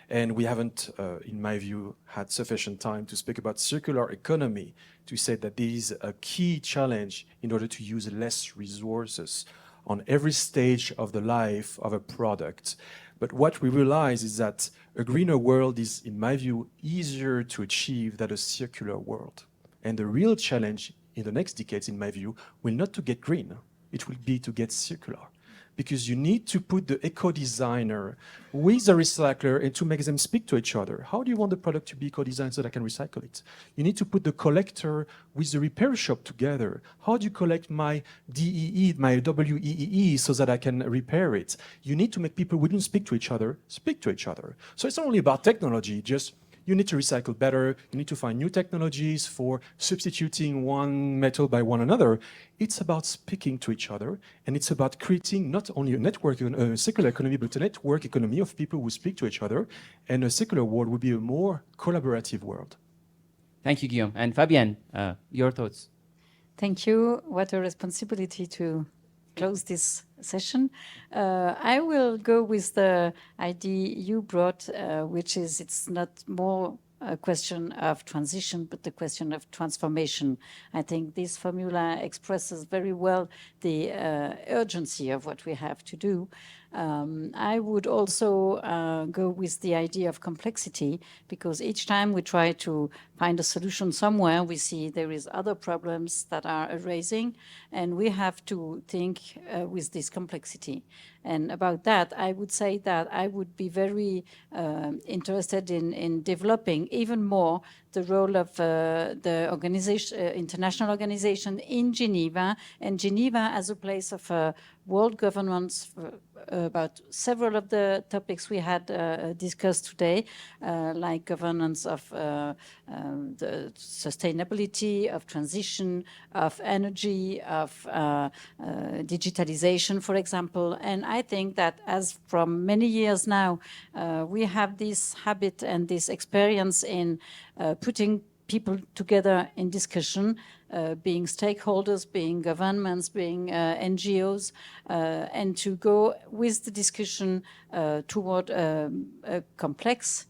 And we haven't, in my view, had sufficient time to speak about circular economy, to say that this is a key challenge in order to use less resources on every stage of the life of a product. But what we realize is that a greener world is, in my view, easier to achieve than a circular world. And the real challenge in the next decades, in my view, will not to get green. It will be to get circular. Because you need to put the eco-designer with the recycler and to make them speak to each other. How do you want the product to be eco-designed so that I can recycle it? You need to put the collector with the repair shop together. How do you collect my DEE, my WEEE, so that I can repair it? You need to make people who don't speak to each other. So it's not only about technology, just you need to recycle better. You need to find new technologies for substituting one metal by one another. It's about speaking to each other, and it's about creating not only a circular economy, but a network economy of people who speak to each other. And a circular world would be a more collaborative world. Thank you, Guillaume. And Fabienne, your thoughts? Thank you. What a responsibility to close this session. I will go with the idea you brought, which is it's not more a question of transition, but the question of transformation. I think this formula expresses very well the urgency of what we have to do. I would also go with the idea of complexity, because each time we try to find a solution somewhere, we see there is other problems that are arising, and we have to think with this complexity. And about that, I would say that I would be very interested in developing even more the role of the organization, international organization in Geneva, and Geneva as a place of world governance about several of the topics we had discussed today, like governance of the sustainability, of transition, of energy, of digitalization, for example. And I think that as from many years now, we have this habit and this experience in putting people together in discussion, being stakeholders, being governments, being NGOs, and to go with the discussion toward a complex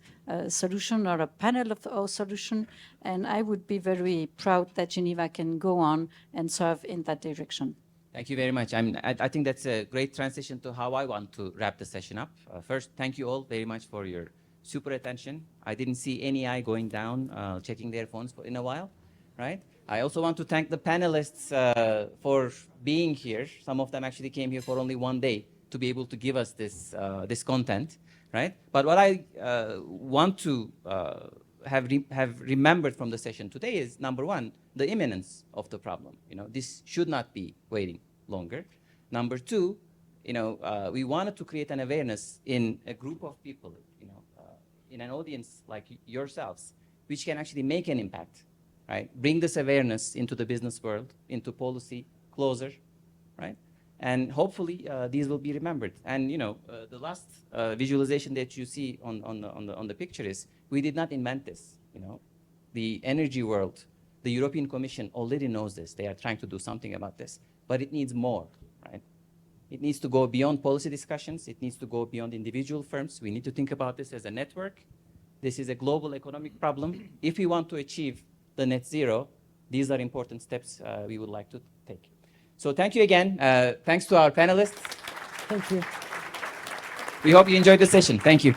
solution or a panel of solution. And I would be very proud that Geneva can go on and serve in that direction. Thank you very much. I think that's a great transition to how I want to wrap the session up. First, thank you all very much for your super attention. I didn't see any eye going down, checking their phones in a while, right? I also want to thank the panelists for being here. Some of them actually came here for only one day to be able to give us this, this content, right? But what I want to have remembered from the session today is, number one, the imminence of the problem. You know, this should not be waiting longer. Number two, you know, we wanted to create an awareness in a group of people, you know, in an audience like yourselves, which can actually make an impact, right? Bring this awareness into the business world, into policy, closer, right? And hopefully these will be remembered. And you know, the last visualization that you see on the picture is, we did not invent this. You know, the energy world, the European Commission already knows this. They are trying to do something about this, but it needs more, right? It needs to go beyond policy discussions. It needs to go beyond individual firms. We need to think about this as a network. This is a global economic problem. If we want to achieve the net zero, these are important steps we would like to take. So thank you again. Thanks to our panelists. Thank you. We hope you enjoyed the session. Thank you.